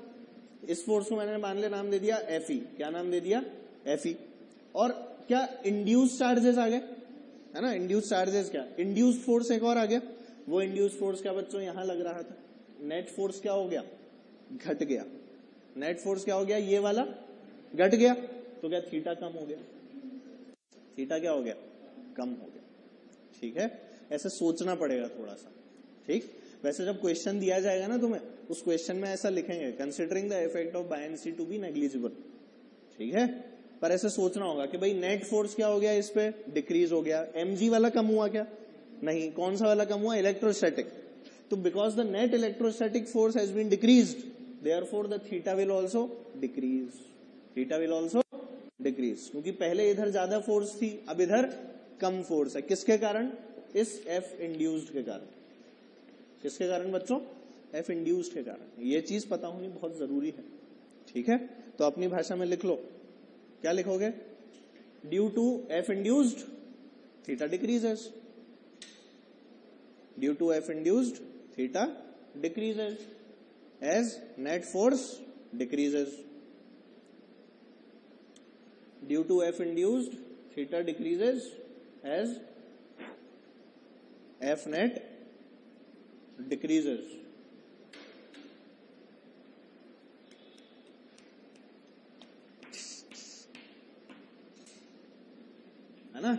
इस फोर्स को मैंने मान ले नाम दे दिया एफई, क्या नाम दे दिया, एफई। और क्या इंड्यूस चार्जेस आ गए, है ना, इंड्यूस चार्जेस, क्या इंड्यूस फोर्स एक और आ गया, वो इंड्यूस फोर्स क्या बच्चों यहां लग रहा था, नेट फोर्स क्या हो गया, घट गया, नेट फोर्स क्या हो गया, ये वाला घट गया, तो क्या थीटा कम हो गया, थीटा क्या हो गया, कम हो गया, ठीक है। ऐसे सोचना पड़ेगा थोड़ा सा, ठीक। वैसे जब क्वेश्चन दिया जाएगा ना तुम्हें, उस क्वेश्चन में ऐसा लिखेंगे, considering the effect of buoyancy to be negligible, ठीक है, पर ऐसे सोचना होगा कि भाई नेट फोर्स क्या हो गया, इस पे डिक्रीज हो गया, एमजी वाला कम हुआ क्या, नहीं, कौन सा वाला कम हुआ, इलेक्ट्रोस्टैटिक, तो because the net electrostatic force has been decreased, therefore the theta will also decrease, theta will also decrease, क्योंकि पहले इधर ज्यादा फोर्स थी, अब इधर कम फोर्स है, किसके कारण, इस एफ इंड्यूस्ड के कारण, किसके कारण बच्चों, एफ इंड्यूस्ड के कारण। ये चीज पता होनी बहुत जरूरी है, ठीक है। तो अपनी भाषा में लिख लो, क्या लिखोगे, due to F induced theta decreases, due to F induced theta decreases as net force decreases, due to F induced theta decreases as F net decreases. है ना,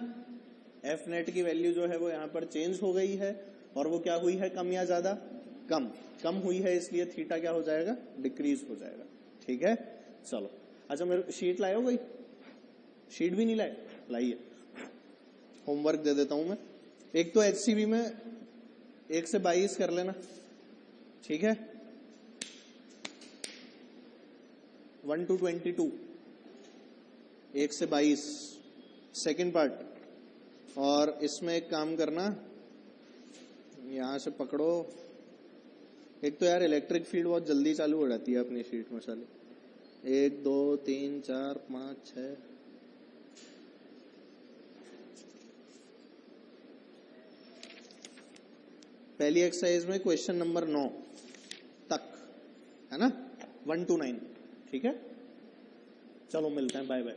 एफ नेट की वैल्यू जो है वो यहां पर चेंज हो गई है, और वो क्या हुई है, कम या ज्यादा, कम, कम हुई है, इसलिए थीटा क्या हो जाएगा, डिक्रीज हो जाएगा, ठीक है। चलो अच्छा, मेरे शीट लाए हो, कोई शीट भी नहीं लाए, लाइए, होमवर्क दे देता हूं मैं। एक तो एचसीबी में 1 से 22 कर लेना, ठीक है, 1 to 22, 1 से 22 सेकेंड पार्ट। और इसमें एक काम करना, यहां से पकड़ो, एक तो यार इलेक्ट्रिक फील्ड बहुत जल्दी चालू हो जाती है अपनी शीट में साले, 1 2 3 4 5 6, पहली एक्सरसाइज में क्वेश्चन नंबर 9 तक, है ना, 1 to 9, ठीक है। चलो मिलते हैं, बाय बाय।